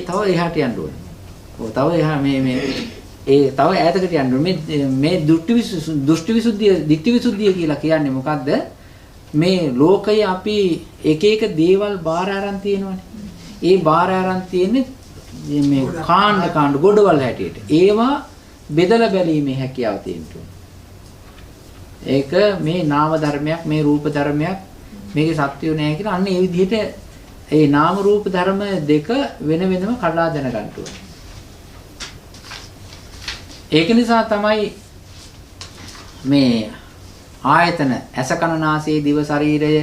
තව එහාට යන්න ඕනේ. තව එහා තව ඈතකට යන්න ඕනේ. මේ ditthi visuddhiය කියලා කියන්නේ මොකද්ද? මේ ලෝකයේ අපි එක එක දේවල් බාර අරන් තියෙනවානේ. ඒ බාර අරන් තියෙන්නේ මේ කාණ්ඩ ගොඩවල් හැටියට. ඒවා බෙදලා බැලීමේ හැකියාව තියෙනවා. ඒක මේ නාම ධර්මයක්, මේ රූප ධර්මයක්, මේකේ සත්‍යය නෑ කියලා අන්න ඒ විදිහට ඒ නාම රූප ධර්ම දෙක වෙන වෙනම කඩලා දැනගන්න ඕනේ. ඒක නිසා තමයි මේ ආයතන ඇස කන නාසය දිව ශරීරය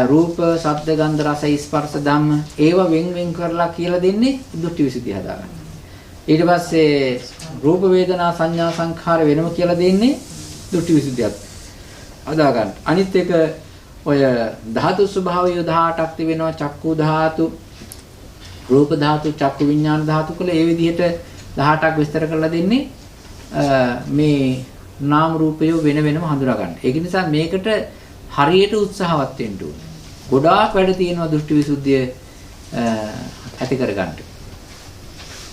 රූප ශබ්ද ගන්ධ රස ස්පර්ශ ධම්ම ඒව වෙන් වෙන් කරලා කියලා දෙන්නේ දෘෂ්ටි විසුද්ධිය හදාගන්න. ඊට පස්සේ රූප වේදනා සංඥා සංඛාර වෙනම කියලා දෙන්නේ දෘෂ්ටි විසුද්ධියත් හදාගන්න. අනිත් එක ඔය ධාතු ස්වභාවය 18ක් තිබෙනවා. චක්කු ධාතු, රූප ධාතු, චක්කු විඥාන ධාතු කියලා ඒ විදිහට 18ක් විස්තර කරලා දෙන්නේ මේ නාම රූපය වෙන වෙනම හඳුනා ගන්න. ඒක නිසා මේකට හරියට උත්සාහවත් වෙන්න ඕනේ. ගොඩාක් වැඩ තියෙනවා දෘෂ්ටි විසුද්ධිය ඇති කරගන්න.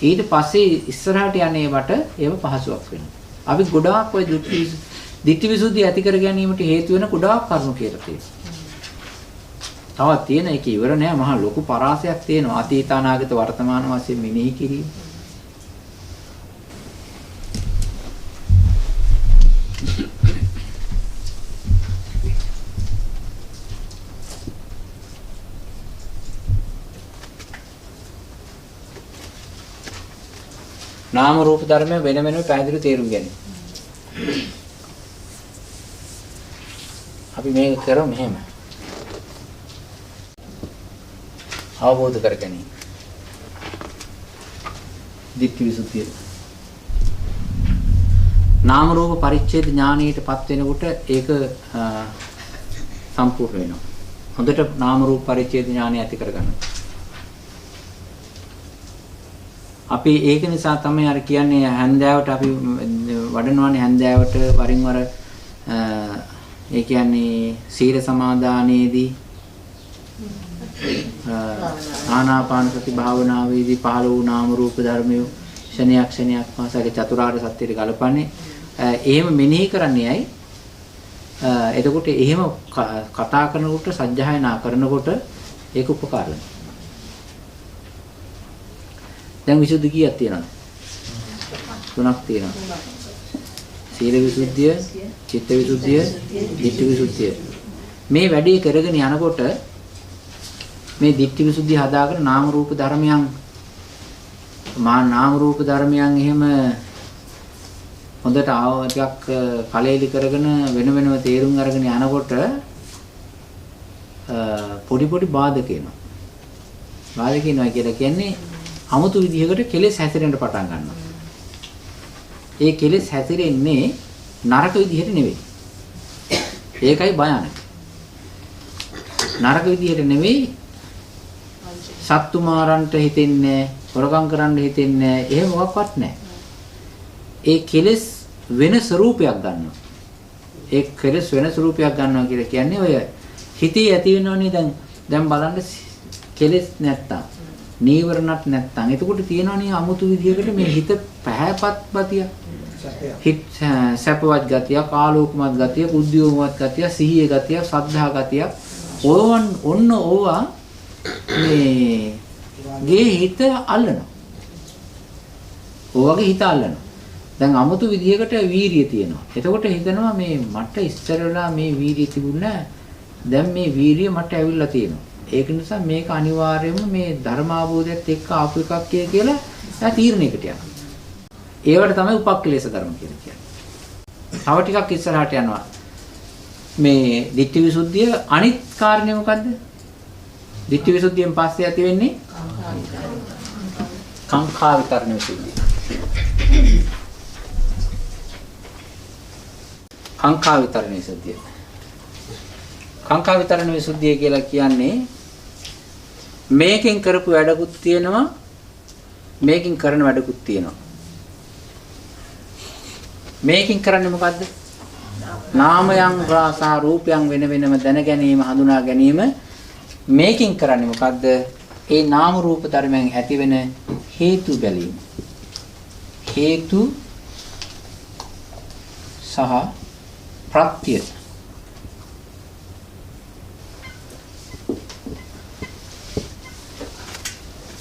ඊට පස්සේ ඉස්සරහට යන්නේ වට ඒව පහසුවක් වෙනවා. අපි ගොඩාක් ඔය දෘෂ්ටි විසුද්ධිය ඇති කර ගැනීමට හේතු වෙන ගොඩාක් කරුණු කියලා තියෙනවා. තවත් තියෙන එක ඉවර නෑ, මහා ලොකු පරාසයක් තියෙනවා. අතීත අනාගත වර්තමාන වශයෙන් මෙනෙහි කිරීම. නාම රූප ධර්ම වෙන වෙනම පැහැදිලි තේරුම් ගැනීම. අපි මේක කරමු මෙහෙම. අවබෝධ කර ගැනීම. දිට්ඨි විසුද්ධිය. නාම රූප පරිච්ඡේද ඥානයටපත් වෙනකොට ඒක සම්පූර්ණ වෙනවා. හොඳට නාම රූප පරිච්ඡේද ඥානය ඇති කරගන්න. අපි ඒක නිසා තමයි අර කියන්නේ හැන්දෑවට අපි වඩනවානේ හැන්දෑවට වරින් වර ඒ කියන්නේ සීල සමාදානයේදී ආනාපාන සති භාවනාවේදී පහළ වූ නාම රූප ධර්මය ක්ෂණයක් ක්ෂණයක් මාසගේ චතුරාර්ය සත්‍යයට ගලපන්නේ එහෙම මෙනෙහි කරන්නේ ඇයි? එතකොට එහෙම කතා කරනකොට සජ්ජායනා කරනකොට ඒක උපකාර වෙනවා. දැන් විසුද්ධි කීයක් තියෙනවද? 3ක් තියෙනවා. සීල විසුද්ධිය, චිත්ත විසුද්ධිය, ධිට්ඨි විසුද්ධිය. මේ වැඩේ කරගෙන යනකොට මේ ධිට්ඨි විසුද්ධිය හදාගෙන නාම රූප ධර්මයන් නාම රූප ධර්මයන් එහෙම හොඳට ටිකක් කලෙලි කරගෙන වෙන වෙනම තේරුම් අරගෙන යනකොට පොඩි පොඩි බාධක එනවා. බාධක එනවා කියලා කියන්නේ 아무තු විදිහකට කෙලෙස් හැසිරෙන්න පටන් ගන්නවා. ඒ කෙලෙස් හැසිරෙන්නේ නරක විදිහට නෙවෙයි. ඒකයි භයානක. නරක විදිහට නෙවෙයි සත්තු මාරන්ට හිතෙන්නේ, හොරකම් කරන්න හිතෙන්නේ, එහෙම මොකක්වත් නැහැ. ඒ කෙලෙස් වෙන ස්වරූපයක් ගන්නවා. ඒ කෙලෙස් වෙන ස්වරූපයක් ගන්නවා කියලා කියන්නේ ඔය හිතේ ඇති වෙනවනේ දැන් බලන්න කෙලෙස් නැත්තම් නීවරණත් නැත්තම් එතකොට තියෙනවනේ 아무තු විදියකට මේ හිත පැහැපත් ගතිය හිත සැපවත් ගතිය ආලෝකමත් ගතිය උද්‍යෝගමත් ගතිය සිහිය ගතිය සද්ධා ගතිය ඔන්න ඕවා මේ ගේ හිත අල්ලනවා. ඔයගේ හිත අල්ලනවා. දැන් 아무තු විදියකට වීරිය තියෙනවා. එතකොට හිතනවා මේ මට ඉස්සර වෙලා මේ වීරිය තිබුණා දැන් මේ වීරිය මට ඇවිල්ලා තියෙනවා. ඒක නිසා මේක අනිවාර්යයෙන්ම මේ ධර්මාභෝධයත් එක්ක ආපු එකක් කියලා එයා තීරණයකට යනවා. ඒවට තමයි උපක්ලේශ ධර්ම කියලා කියන්නේ. තව ටිකක් ඉස්සරහට යනවා. මේ ditthi visuddhiය අනිත් කාරණේ මොකද්ද? ditthi visuddhiයෙන් පස්සේ ඇති වෙන්නේ කාංකා විතරණ විසුද්ධිය. කාංකා විතරණ විසුද්ධිය. කාංකා විතරණ විසුද්ධිය කියලා කියන්නේ මේකෙන් කරපු වැඩකුත් තියෙනවා මේකෙන් කරන වැඩකුත් තියෙනවා. මේකෙන් කරන්නේ මොකද්ද? නාමයන් සහ රූපයන් වෙන වෙනම දැන ගැනීම හඳුනා ගැනීම. මේකෙන් කරන්නේ මොකද්ද? ඒ නාම රූප ධර්මයන් ඇති වෙන හේතු බැලීම. හේතු සහ ප්‍රත්‍ය.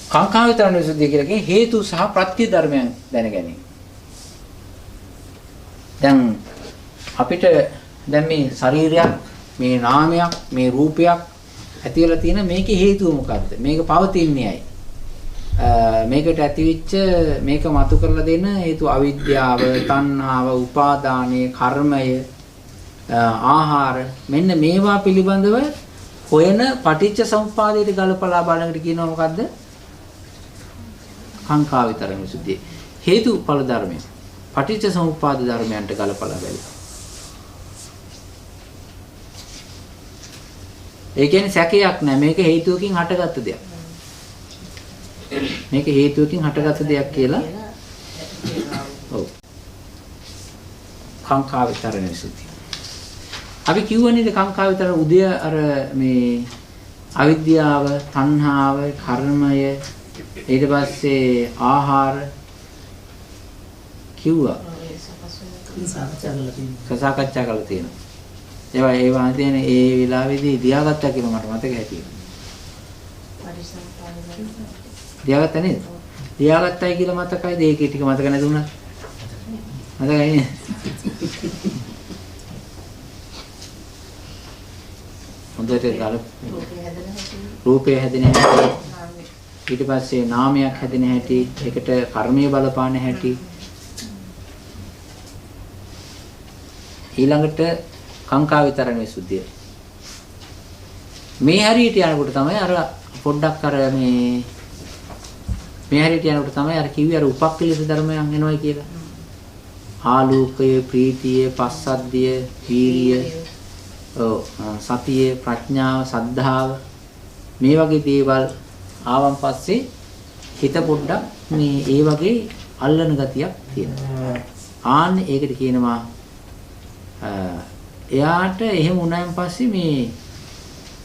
කාංකා විතරණ විසුද්ධිය කියලා කියන්නේ හේතු සහ ප්‍රත්‍ය ධර්මයන් දැන ගැනීම. දැන් අපිට දැන් මේ ශරීරයක්, මේ නාමයක්, මේ රූපයක් ඇති වෙලා තියෙන මේකේ හේතුව මොකද්ද? මේක පවතින්නේ ඇයි? මේකට ඇතිවෙච්ච මේක මතු කරලා දෙන හේතු අවිද්‍යාව, තණ්හාව, උපාදානය, කර්මය, ආහාර මෙන්න මේවා පිළිබඳව හොයන පටිච්ච සමුප්පාදයට ගලපලා බලනකට කියනවා මොකද්ද? කාංකා විතරණ විසුද්ධිය. හේතුඵල ධර්මය. පටිච්ච සමුප්පාද ධර්මයන්ට ගලපලා බලනවා. ඒ කියන්නේ සැකයක් නෑ මේක හේතුවකින් හටගත්ත දෙයක්. මේක හේතුවකින් හටගත්ත දෙයක් කියලා. ඔව්. කාංකා විතරණ විසුද්ධිය. අපි කියවනේ කාංකා විතරණ උදය අර මේ අවිද්‍යාව, තණ්හාව, කර්මය ඊට පස්සේ ආහාර කිව්වා. සාකච්ඡා කරලා තියෙනවා. ඒවා හිතේන ඒ වෙලාවේදී දියාගත්තා කියලා මට මතක හිටියේ. දියාගත්තා නේද? දියාගත්තයි කියලා මතකයිද? ඒකේ ටික මතක නැතුණා. මතකයි නේද? හොඳට ගල රූපය හැදෙන හැටි ඊට පස්සේ නාමයක් හැදෙන හැටි ඒකට කර්මයේ බලපාන හැටි ඊළඟට කාංකා විතරණ විසුද්ධිය මේ හරියට යනකොට තමයි අර පොඩ්ඩක් අර මේ හරියට යනකොට තමයි අර කිව්වේ අර උපක්ඛලේශ ධර්මයන් එනවයි කියලා ආලෝකය ප්‍රීතිය පස්සද්ධිය වීරිය සතිය ප්‍රඥාව සද්ධාව මේ වගේ දේවල් ආවන් පස්සේ හිත පොඩ්ඩක් මේ ඒ වගේ අල්ලන ගතියක් තියෙනවා. ආන්න ඒකට කියනවා එයාට එහෙම වුණාන් පස්සේ මේ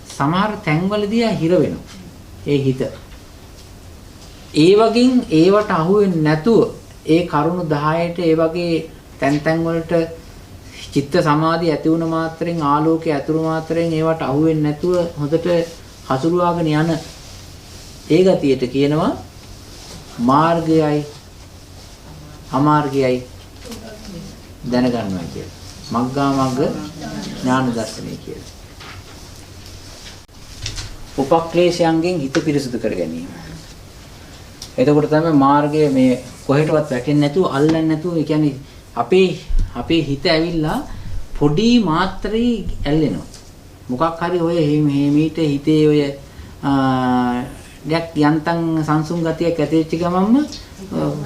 සමහර තැන්වලදී හිර වෙනවා. ඒ හිත. ඒ වගේන් ඒවට අහු වෙන්නේ නැතුව ඒ කරුණු 10ට ඒ වගේ තැන් වලට චිත්ත සමාධිය ඇති වුණ මාත්‍රෙන් ආලෝකය ඇතුළු මාත්‍රෙන් ඒවට අහු වෙන්නේ නැතුව හොඳට හසුරුවාගෙන යන ඒ ගතියට කියනවා මාර්ගයයි අමාර්ගයයි දැනගන්නවා කියලා. මග්ගා මග්ග ඥාන දර්ශනය කියලා. උපක්ලේශයන්ගෙන් හිත පිරිසුදු කර ගැනීම. එතකොට තමයි මාර්ගය මේ කොහෙටවත් වැටෙන්නේ නැතුව අල්ලන්නේ නැතුව ඒ කියන්නේ අපේ හිත ඇවිල්ලා පොඩි මාත්‍රේ ඇල්ලෙනවා. මොකක් හරි ඔය මේමීට හිතේ ඔය යක් යන්තම් සංසුන් ගතියක් ඇතිවෙච්ච ගමන්ම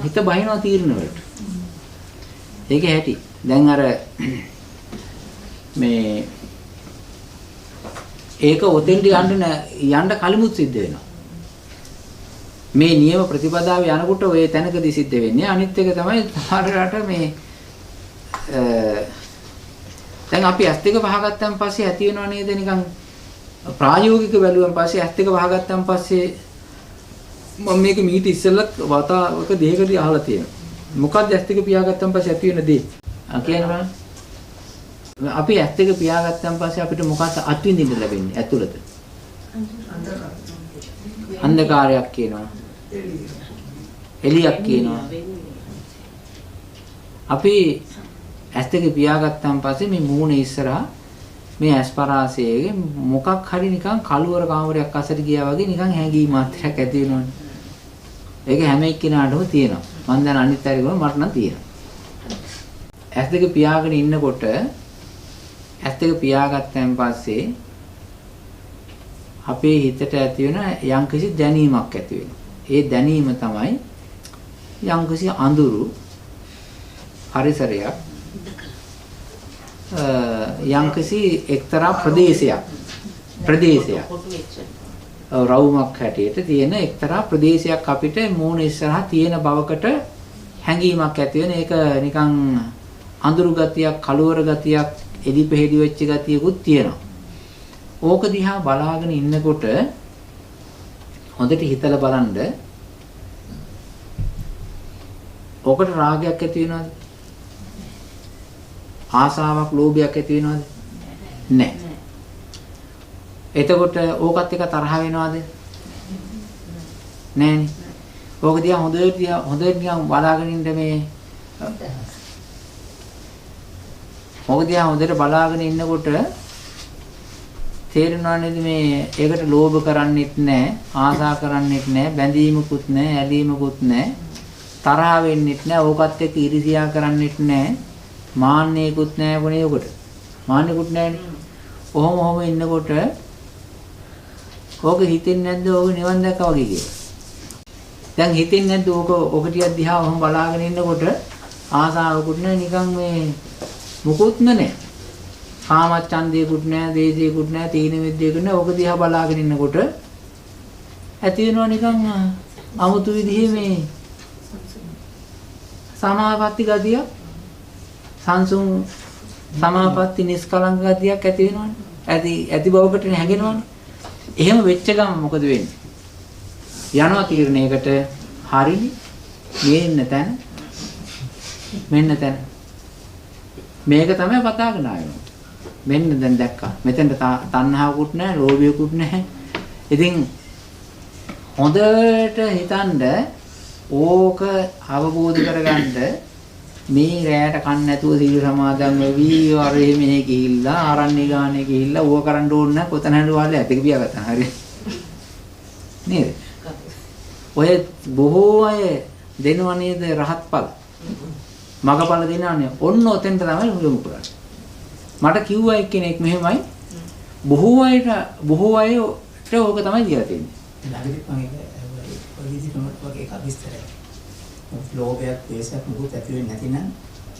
හිත බහිනවා තීරණ වලට. ඒක ඇති. දැන් අර මේ ඒක ඔතෙන්ට යන්න කලිමුත් සිද්ධ වෙනවා. මේ නියම ප්‍රතිපදාවේ යනකොට ඔය තැනකදී සිද්ධ වෙන්නේ. අනිත් එක තමයි සමහරකට මේ දැන් අපි S2 වහගත්තන් පස්සේ ඇති වෙනව නේද නිකන් ප්‍රායෝගික බැලුවන් පස්සේ S2 වහගත්තන් පස්සේ මම මේක මීට ඉස්සෙල්ලත් වතාවක දෙයකදී අහලා තියෙනවා. මොකක්ද S2 පියාගත්තන් පස්සේ ඇති වෙන දේ? කියනවා අපි S2 පියාගත්තන් පස්සේ අපිට මොකක්ද අත්විඳින්න ලැබෙන්නේ ඇතුළත? අන්ධකාරයක් කියනවා. එළියක් කියනවා. අපි S2 පියාගත්තන් පස්සේ මේ මූණ ඉස්සරහා මේ ඇස්පරාසයේ මොකක් හරි නිකන් කළුවර කාමරයක් අසට ගියා වගේ නිකන් හැඟීම් මාත්‍රයක් ඇති වෙනවනේ. ඒක හැම එක්කිනාටම තියෙනවා. මම දැන් අනිත් අය ගම මට නම් තියෙනවා. S2 පියාගෙන ඉන්නකොට S2 පියාගත්තන් පස්සේ අපේ හිතට ඇති වෙන යම්කිසි දැනීමක් ඇති වෙනවා. ඒ දැනීම තමයි යම්කිසි අඳුරු පරිසරයක් යම්කිසි එක්තරා ප්‍රදේශයක් රවුමක් හැටියට තියෙන එක්තරා ප්‍රදේශයක් අපිට මූණ ඉස්සරහා තියෙන බවකට හැඟීමක් ඇති වෙන ඒක නිකන් අඳුරු ගතියක් කළුවර ගතියක් එදිපෙහෙදි වෙච්ච ගතියකුත් තියෙනවා. ඕක දිහා බලාගෙන ඉන්නකොට හොඳට හිතලා බලන්න ඕකට රාගයක් ඇති වෙනවද? ආසාවක් ලෝභයක් ඇති වෙනවද? නැහැ. එතකොට ඕකත් එක තරහ වෙනවද? නැහැනේ. ඕක දිහා හොඳට නිකන් බලාගෙන ඉන්න මේ මොකද යා හොඳට බලාගෙන ඉන්නකොට තේරෙනවා නේද මේ ඒකට ලෝභ කරන්නෙත් නැහැ, ආසා කරන්නෙත් නැහැ, බැඳීමකුත් නැහැ, ඇලීමකුත් නැහැ, තරහ වෙන්නෙත් නැහැ, ඕකත් එක්ක ඉරිසියා කරන්නෙත් නැහැ, මාන්නයකුත් නැහැ වුණේ උකට. මාන්නෙකුත් නැහැනේ. ඔහොම ඉන්නකොට ඕක හිතෙන්නේ නැද්ද ඕක නිවන් දැක්කා වගේ කියලා. දැන් හිතෙන්නේ නැද්ද ඕක ටිකක් දිහා ඔහොම බලාගෙන ඉන්නකොට ආසාවකුත් නැහැ, නිකන් මේ මුකුත්ම නැහැ. කාමච්ඡන්දයකුත් නැහැ, දේශයකුත් නැහැ, තීන මිද්දයකුත් නැහැ. ඕක දිහා බලාගෙන ඉන්නකොට ඇති වෙනවා නිකන් අමුතු විදිහේ මේ සමාපatti ගතිය, සංසුන් සමාපatti නිස්කලංක ගතියක් ඇති වෙනවනේ. ඇති බවකට හැඟෙනවනේ. එහෙම වෙච්ච ගම මොකද වෙන්නේ? යනවා තීරණයකට හරිනේ. මෙන්න තැන. මේක තමයි පතාගෙන ආවේ. මෙන්න දැන් දැක්කා. මෙතෙන්ට තණ්හාවකුත් නැහැ, ලෝභයකුත් නැහැ. ඉතින් හොඳට හිතනද ඕක අවබෝධ කරගන්න මේ රැයට කන්න නැතුව සීල සමාදන් වෙවි වරේ මෙහෙ ගිහිල්ලා ආරණ්‍ය ගානේ ගිහිල්ලා ඌව කරන්න ඕන නැහැ. කොතන හරි වාලේ ඇතක පියාගත්තා. හරි. නේද? ඔය බොහෝ අය දෙනව නේද රහත්ඵල. මගපල දෙනවනේ. ඔන්න ඔතෙන්ට තමයි යොමු කරන්නේ. මට කිව්වා එක්කෙනෙක් මෙහෙමයි බොහෝ අයට ඕක තමයි කියලා තියෙන්නේ. ළඟදී මම ඒක ඔය විදිහට වගේ එකක් විස්තරයක්. ලෝභයක් දේශයක් මුකුත් ඇති වෙන්නේ නැතිනම්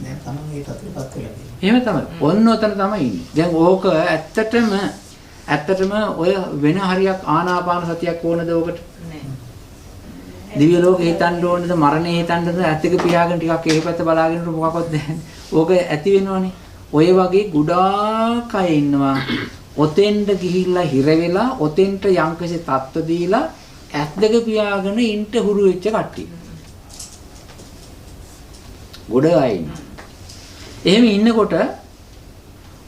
දැන් තමයි ඒ තත්ත්වයටපත් වෙලා තියෙන්නේ. එහෙම තමයි. ඔන්න ඔතන තමයි ඉන්නේ. දැන් ඕක ඇත්තටම ඔය වෙන හරියක් ආනාපාන සතියක් ඕනද ඕකට? නෑ. දිව්‍ය ලෝකේ හිතන්න ඕනද මරණේ හිතන්නද ඇත්තක පියාගෙන ටිකක් ඒ පැත්ත බලාගෙන මොකක්වත් නැහැ. ඕක ඇති වෙනවනේ. ඔය වගේ ගොඩාක් අය ඉන්නවා. ඔතෙන්ට ගිහිල්ලා හිර වෙලා ඔතෙන්ට යම්කිසි තත්ත්ව දීලා ඇස් දෙක පියාගෙන ඉන්න හුරු වෙච්ච කට්ටිය. ගොඩ අය ඉන්නවා. එහෙම ඉන්නකොට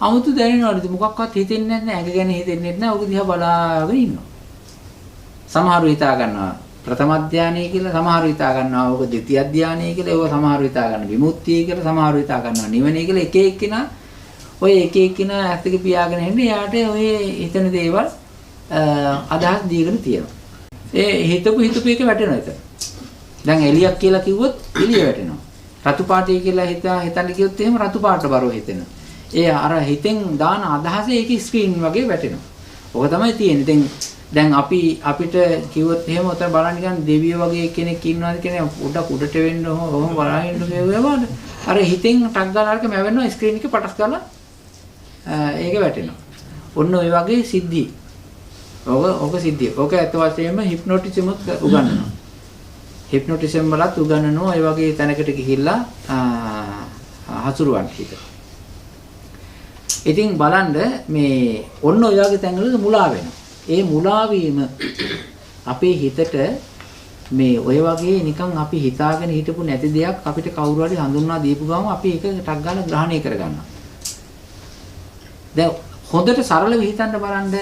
아무තු දැනෙනවද මොකක්වත් හිතෙන්නේ නැහැ, ඇඟ ගැන හිතෙන්නේ නැහැ. ඔක දිහා බලාගෙන ඉන්නවා. සමහරව හිතා ගන්නවා ප්‍රථම ධානය කියලා, සමහරව හිතා ගන්නවා ඔක ද්විතිය ධානය කියලා, ඒක සමහරව හිතා ගන්න විමුක්තිය කියලා, සමහරව හිතා ගන්නවා නිවන කියලා. එක එක්කිනා ඔය එක එක්කිනා ඇස් දෙක පියාගෙන ඉන්නේ. යාට ඔය හිතන දේවල් අදහස් දීගෙන තියෙනවා. ඒ හිතපු එක වැටෙනවා එතන. දැන් එලියක් කියලා කිව්වොත් එළිය වැටෙනවා. රතු පාටයි කියලා හිතන්න කිව්වොත් එහෙම රතු පාට බරව හිතෙනවා. ඒ අර හිතෙන් දාන අදහස ඒකේ ස්ක්‍රීන් වගේ වැටෙනවා. ඔක තමයි තියෙන්නේ. දැන් අපිට කිව්වොත් එහෙම උතන බලන්න නිකන් දෙවියෝ වගේ කෙනෙක් ඉන්නවාද කියන්නේ පොඩක් උඩට වෙන්න ඔහොම බලහින්න කියවුවාම අර හිතෙන් ටක් ගාලා අරක මැවෙනවා ස්ක්‍රීන් එකේ පටස් ගාලා ඒක වැටෙනවා. ඔන්න ඔය වගේ සිද්ධි. ඔක සිද්ධිය. ඔක ඇත්ත වශයෙන්ම හිප්නොටිසම් උගන්වනවා. හිප්නොටිසම් වලත් උගන්වනවා ඒ වගේ තැනකට ගිහිල්ලා හසුරුවන්න හිත. ඉතින් බලන්න මේ ඔන්න ඔය වගේ තැන්වල මුලා වෙනවා. ඒ මුලා වීම අපේ හිතට මේ ඔය වගේ නිකන් අපි හිතාගෙන හිටපු නැති දෙයක් අපිට කවුරු හරි හඳුන්වා දීපු ගමන් අපි ඒක ටක් ගාලා ග්‍රහණය කරගන්නවා. දැන් හොඳට සරලව හිතන්න බලන්න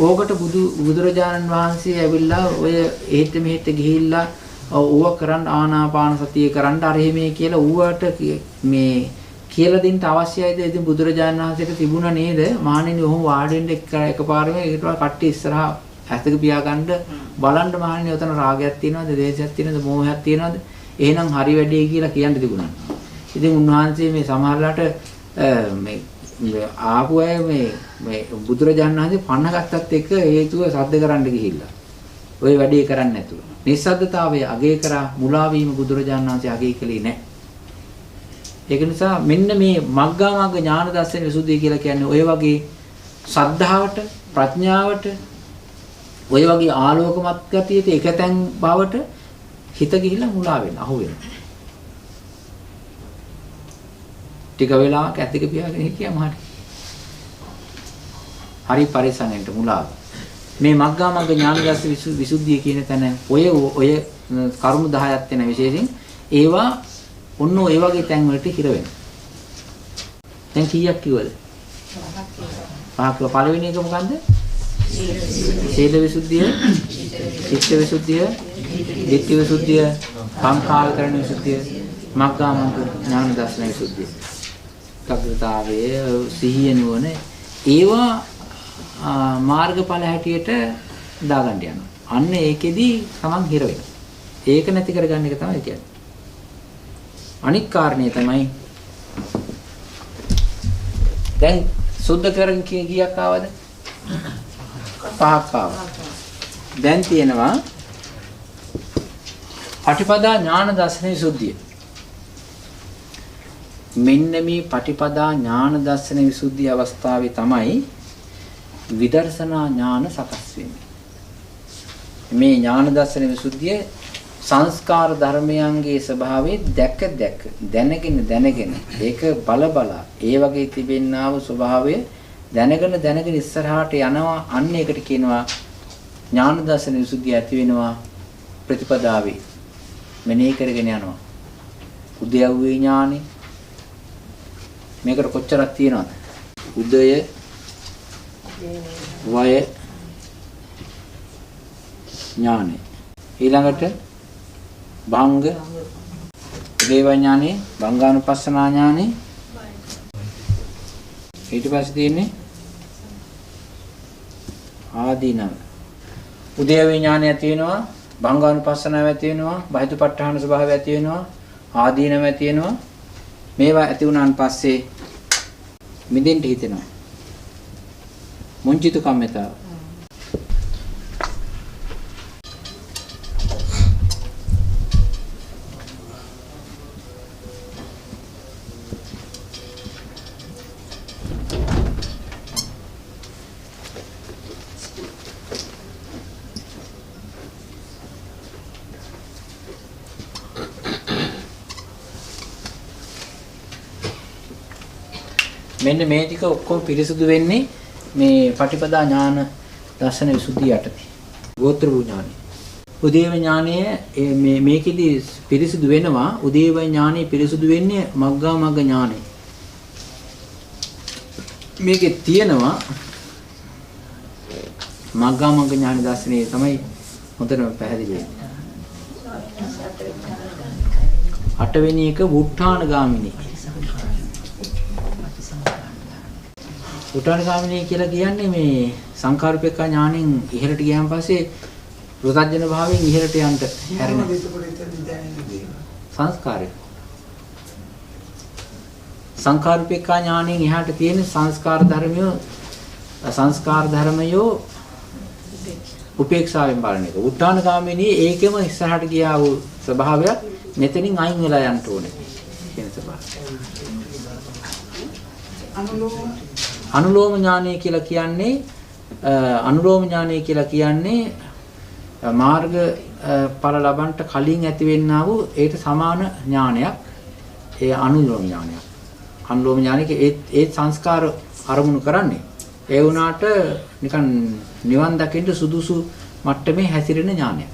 ඕකට බුදුරජාණන් වහන්සේ ඇවිල්ලා ඔය එහෙට මෙහෙට ගිහිල්ලා ඌව කරන් ආනාපාන සතිය කරන්න අර එහෙමයි කියලා ඌවට මේ කියලා දෙන්න අවශ්‍යයිද? ඉතින් බුදුරජාණන් වහන්සේට තිබුණා නේද? මහණෙනි ඔහොම වාඩි වෙන්න එකපාරම ඒකට කට්ටිය ඉස්සරහා ඇත්තක පියාගන්න බලන්න මහණෙනි ඔතන රාගයක් තියෙනවද? ද්වේෂයක් තියෙනවද? මෝහයක් තියෙනවද? එහෙනම් හරි වැඩේ කියලා කියන්න තිබුණා. ඉතින් උන්වහන්සේ මේ සමහරලාට මේ ආපු අය මේ බුදුරජාණන් වහන්සේ පන්න ගත්තත් එක්ක හේතුව සද්ද කරන්න ගිහිල්ලා. ওই වැඩේ කරන්නේ නැතුව. නිස්සද්දතාවය අගය කරා මුලා වීම බුදුරජාණන් වහන්සේ අගය කළේ නැහැ. ඒක නිසා මෙන්න මේ මග්ගා මග්ග ඥාන දර්ශන විසුද්ධිය කියලා කියන්නේ ඔය වගේ ශ්‍රද්ධාවට, ප්‍රඥාවට, ඔය වගේ ආලෝකමත් ගතියට එකතෙන් බවට හිත ගිහිල්ලා මුලා වෙන, අහු වෙන. ටික වෙලාවක් ඇත්තක පියාගෙන හිටියම හරි පරිසංගෙන්ට මුලාව. මේ මග්ගා මග්ග ඥාන දර්ශන විසුද්ධිය කියන තැන ඔය කරුණු 10ක් තියෙන විශේෂයෙන් ඒවා ඔන්න ඔය වගේ තැන් වලට හිර වෙනවා. දැන් කීයක් කිව්වද? පහක්. පළවෙනි එක මොකන්ද? සීල විසුද්ධිය, චිත්ත විසුද්ධිය, ධිට්ඨි විසුද්ධිය, සංඛාර කරණ විසුද්ධිය, මග්ගා මග්ග ඥාන දර්ශන විසුද්ධිය. ඒකාග්‍රතාවය සිහිය නුවණ ඒවා මාර්ගඵල හැටියට දාගන්න යනවා. අන්න ඒකෙදි තමන් හිර වෙනවා. ඒක නැති කරගන්න එක තමයි කියන්නේ. අනික් කාරණේ තමයි දැන් සුද්ධ කරන් කීයක් ආවද? 5ක් ආවා. දැන් තියෙනවා පටිපදා ඥාන දර්ශන විසුද්ධිය. මෙන්න මේ පටිපදා ඥාන දර්ශන විසුද්ධිය අවස්ථාවේ තමයි විදර්ශනා ඥාන සකස් වෙන්නේ. මේ ඥාන දර්ශන විසුද්ධිය සංස්කාර ධර්මයන්ගේ ස්වභාවය දැක දැනගෙන ඒක බල ඒ වගේ තිබෙන්නා වූ ස්වභාවය දැනගෙන ඉස්සරහට යනවා. අන්න ඒකට කියනවා ඥාන දර්ශන විසුද්ධිය ඇති වෙනවා ප්‍රතිපදාවේ. මෙනෙහි කරගෙන යනවා. උද්‍යව්වේ ඥානෙ මේකට කොච්චරක් තියෙනවද? උදය වය ඥානෙ ඊළඟට භංග දේව ඥානෙ භංගානුපස්සනා ඥානෙ ඊට පස්සේ තියෙන්නේ ආදීනව උදේව ඥානය ඇති වෙනවා භංගානුපස්සනාව ඇති වෙනවා බහිදුපට්ඨාන ස්වභාවය ඇති වෙනවා ආදීනව ඇති වෙනවා. මේවා ඇති වුණාන් පස්සේ මිදෙන්න හිතෙනවා. මුංචිත කම්මතාව මෙන්න මේ ටික ඔක්කොම පිරිසුදු වෙන්නේ මේ පටිපදා ඥාන දර්ශන විසුද්ධිය යටතේ. ගෝත්‍ර වූ ඥානය. උදේව ඥානය මේකෙදි පිරිසුදු වෙනවා. උදේව ඥානය පිරිසුදු වෙන්නේ මග්ගා මග්ග ඥානය. මේකේ තියෙනවා මග්ගා මග්ග ඥාන දර්ශනය තමයි හොඳටම පැහැදිලි වෙන්නේ. 8 වෙනි එක වුට්ඨාන ගාමිනී. උටාන ගාමිනී කියලා කියන්නේ මේ සංකාරූපේක්ඛ ඥාණයෙන් ඉහළට ගියාන් පස්සේ ප්‍රත්‍යඥ භාවයෙන් ඉහළට යන්න හැරෙන සංස්කාරය. සංකාරූපේක්ඛ ඥාණයෙන් එහාට තියෙන සංස්කාර ධර්මයෝ උපේක්ෂාවෙන් බලන එක. උටාන ගාමිනී ඒකෙම ඉස්සරහට ගියා වූ ස්වභාවය මෙතනින් අයින් වෙලා යන්න ඕනේ කියන ස්වභාවය. අනුලෝම ඥානය කියලා කියන්නේ මාර්ග ඵල ලබන්නට කලින් ඇතිවෙන්නා වූ ඒට සමාන ඥානයක්. ඒ අනුලෝම ඥානයක්. අනුලෝම ඥානයේ ඒ සංස්කාර අරමුණු කරන්නේ. ඒ වුණාට නිකන් නිවන් දකින්න සුදුසු මට්ටමේ හැසිරෙන ඥානයක්.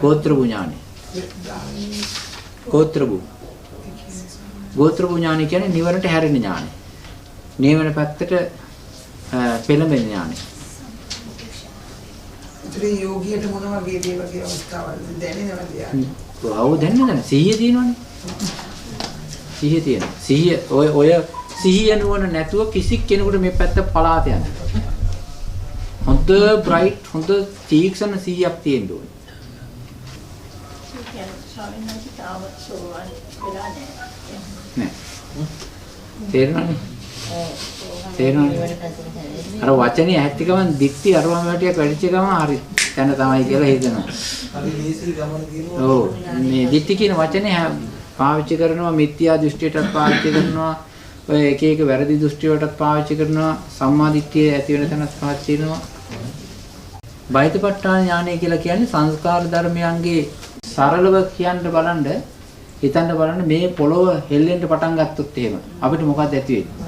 ගෝත්‍ර වූ ඥානය. ගෝත්‍ර වූ ඥානය කියන්නේ නිවනට හැරෙන ඥානය. නිවන පැත්තට පෙළඹෙන ඥානය. ඉතින් යෝගියට මොන වගේ දේ වගේ අවස්ථාවල්ද දැනෙනවද යා? ඔව් දැනෙනවා. සිහිය තියෙනවනේ. සිහිය තියෙනවා. සිහිය ඔය සිහිය නුවණ නැතුව කිසි කෙනෙකුට මේ පැත්ත පලාත යන්න. හොඳ බ්‍රයිට් හොඳ තීක්ෂණ සිහියක් තියෙන්න ඕනේ. ස්වාමීන් වහන්සේ තාමත් සෝවාන් වෙලා නැහැ. තේරෙනවනේ. අර වචනේ ඇත්ති ගමන් දික්ටි අරවම වැටියක් වැඩිච්ච ගමන් හරි දැන තමයි කියලා හිතනවා. හරි ලේසි ගමන කියනවා. ඔව් මේ දික්ටි කියන වචනේ පාවිච්චි කරනවා මිත්‍යා දෘෂ්ටියටත් පාවිච්චි කරනවා. ඔය එක එක වැරදි දෘෂ්ටි වලටත් පාවිච්චි කරනවා. සම්මා දිට්ඨිය ඇති වෙන තැනත් පාවිච්චි කරනවා. බයිතපට්ඨාන ඥානය කියලා කියන්නේ සංස්කාර ධර්මයන්ගේ සරලව කියන්න බලන්න හිතන්න බලන්න මේ පොළොව හෙල්ලෙන්න පටන් ගත්තොත් එහෙම අපිට මොකක්ද ඇති වෙන්නේ?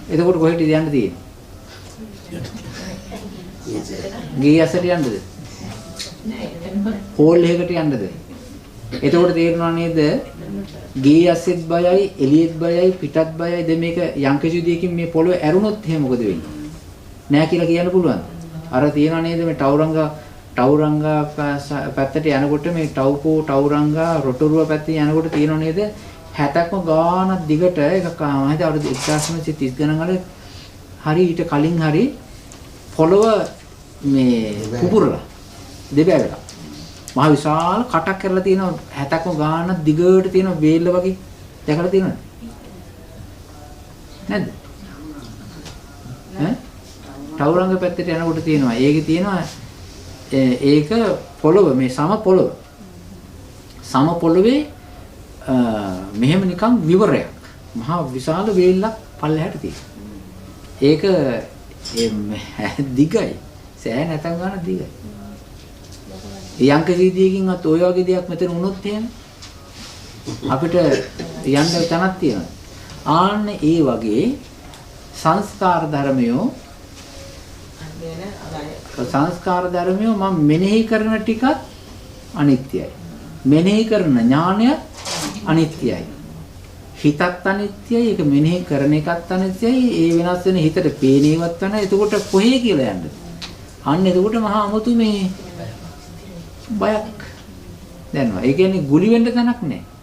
එතකොට කොහෙටද යන්න තියෙන්නේ? ගේ ඇසට යන්නද? හෝල් එකකට යන්නද? එතකොට තේරෙනවා නේද? ගේ ඇසෙත් බයයි, එළියෙත් බයයි, පිටත් බයයි. දැන් මේක යම්කිසි දෙයකින් මේ පොළොව ඇරුණොත් එහෙම මොකද වෙන්නේ? නෑ කියලා කියන්න පුළුවන්. අර තියනවා නේද මේ ටවුරංගා පැත්තට යනකොට මේ ටවුකෝ ටවුරංගා රොටරුව පැත්තේ යනකොට තියනවා නේද 70ක්ම ගානක් දිගට එක මම හිතා අවුරුදු 1930 ගණන් වල හරි ඊට කලින් හරි පොළව මේ පුපුරලා දෙබෑ වෙලා මහ විශාල කටක් කරලා තියෙනවා 70ක්ම ගානක් දිගට තියෙන වේල්ල වගේ දැකලා තියෙනවද නැද්ද ඈ ටවුරංග පැත්තට යනකොට තියෙනවා ඒකේ තියෙනවා ඒක පොළව මේ සම පොළවේ මෙහෙම නිකන් විවරයක් මහා විශාල වේල්ලක් පල්ලෙහාට තියෙනවා ඒක දිගයි සෑ නැතන් ගන්න දිගයි යංකසීදියකින්වත් ඔය වගේ දෙයක් මෙතන වුණොත් එහෙම අපිට යන්න තැනක් තියෙනවා ආන්න ඒ වගේ සංස්කාර ධර්මයෝ මම මෙනෙහි කරන ටිකත් අනිත්‍යයි. මෙනෙහි කරන ඥානය අනිත්‍යයි. හිතත් අනිත්‍යයි. ඒක මෙනෙහි කරන එකත් අනිත්‍යයි. ඒ වෙනස් වෙන හිතට පේනේවත් නැහැ. එතකොට කොහේ කියලා යන්නද? අන්න එතකොට මහා අමුතු මේ බයක් දැනනවා. ඒ කියන්නේ ගුලි වෙන්න තැනක් නැහැ.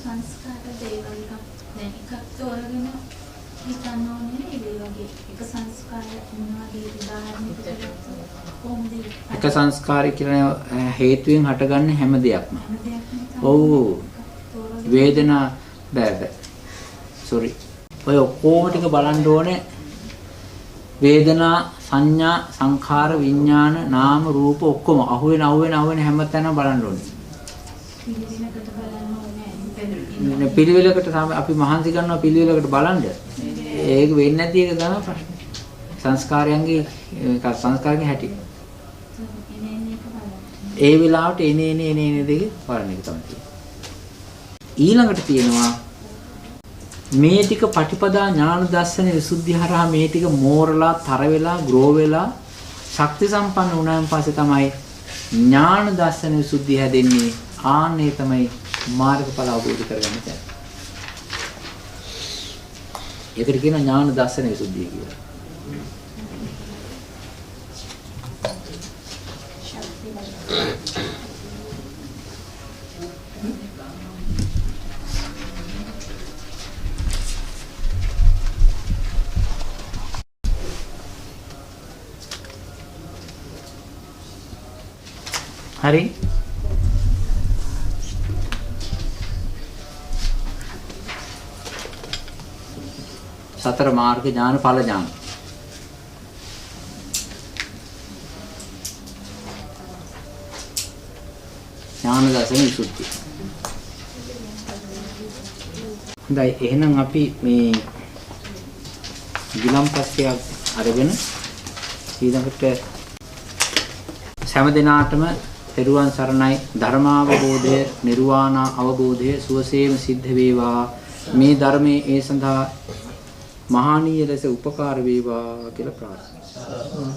සංස්කාර දේවල් දැන් එකක් තෝරගෙන හිතන්න ඕනේ ඒ වගේ එක සංස්කාර මොනවද උදාහරණයක් කොහොමද එක සංස්කාරය කියන හේතුවෙන් හටගන්න හැම දෙයක්ම ඔව් වේදනා බෑ සෝරි ඔය ඔක්කොම ටික බලන්න ඕනේ වේදනා සංඥා සංඛාර විඥාන නාම රූප ඔක්කොම අහුවෙන හැමතැනම බලන්න ඕනේ පිළිවෙලකට අපි මහන්සි ගන්නවා පිළිවෙලකට බලන්න. ඒක වෙන්නේ නැති එක තමයි ප්‍රශ්නේ. සංස්කාරයන්ගේ හැටි. ඒ වෙලාවට එනේ දෙක බලන එක තමයි තියෙන්නේ. ඊළඟට තියෙනවා මේ ටික පටිපදා ඥාන දර්ශන විසුද්ධිය හරහා මේ ටික මෝරලා තර වෙලා ග්‍රෝ වෙලා ශක්ති සම්පන්න වුණාන් පස්සේ තමයි ඥාන දර්ශන විසුද්ධිය හැදෙන්නේ. ආන්නේ තමයි මාර්ගඵල අවබෝධ කරගන්න තැන. ඒකට කියනවා ඥාන දර්ශන විසුද්ධිය කියලා. හරි සතර මාර්ග ඥාන ඵල ඥාන ඥාන දර්ශන විසුද්ධිය. හොඳයි එහෙනම් අපි මේ ගිලම්පස්යක් අරගෙන ඊළඟට හැම දිනාටම තෙරුවන් සරණයි ධර්මාවබෝධය නිර්වාණ අවබෝධය සුවසේම සිද්ධ වේවා මේ ධර්මයේ ඒ සඳහා මහානීය ලෙස උපකාර වේවා කියලා ප්‍රාර්ථනා.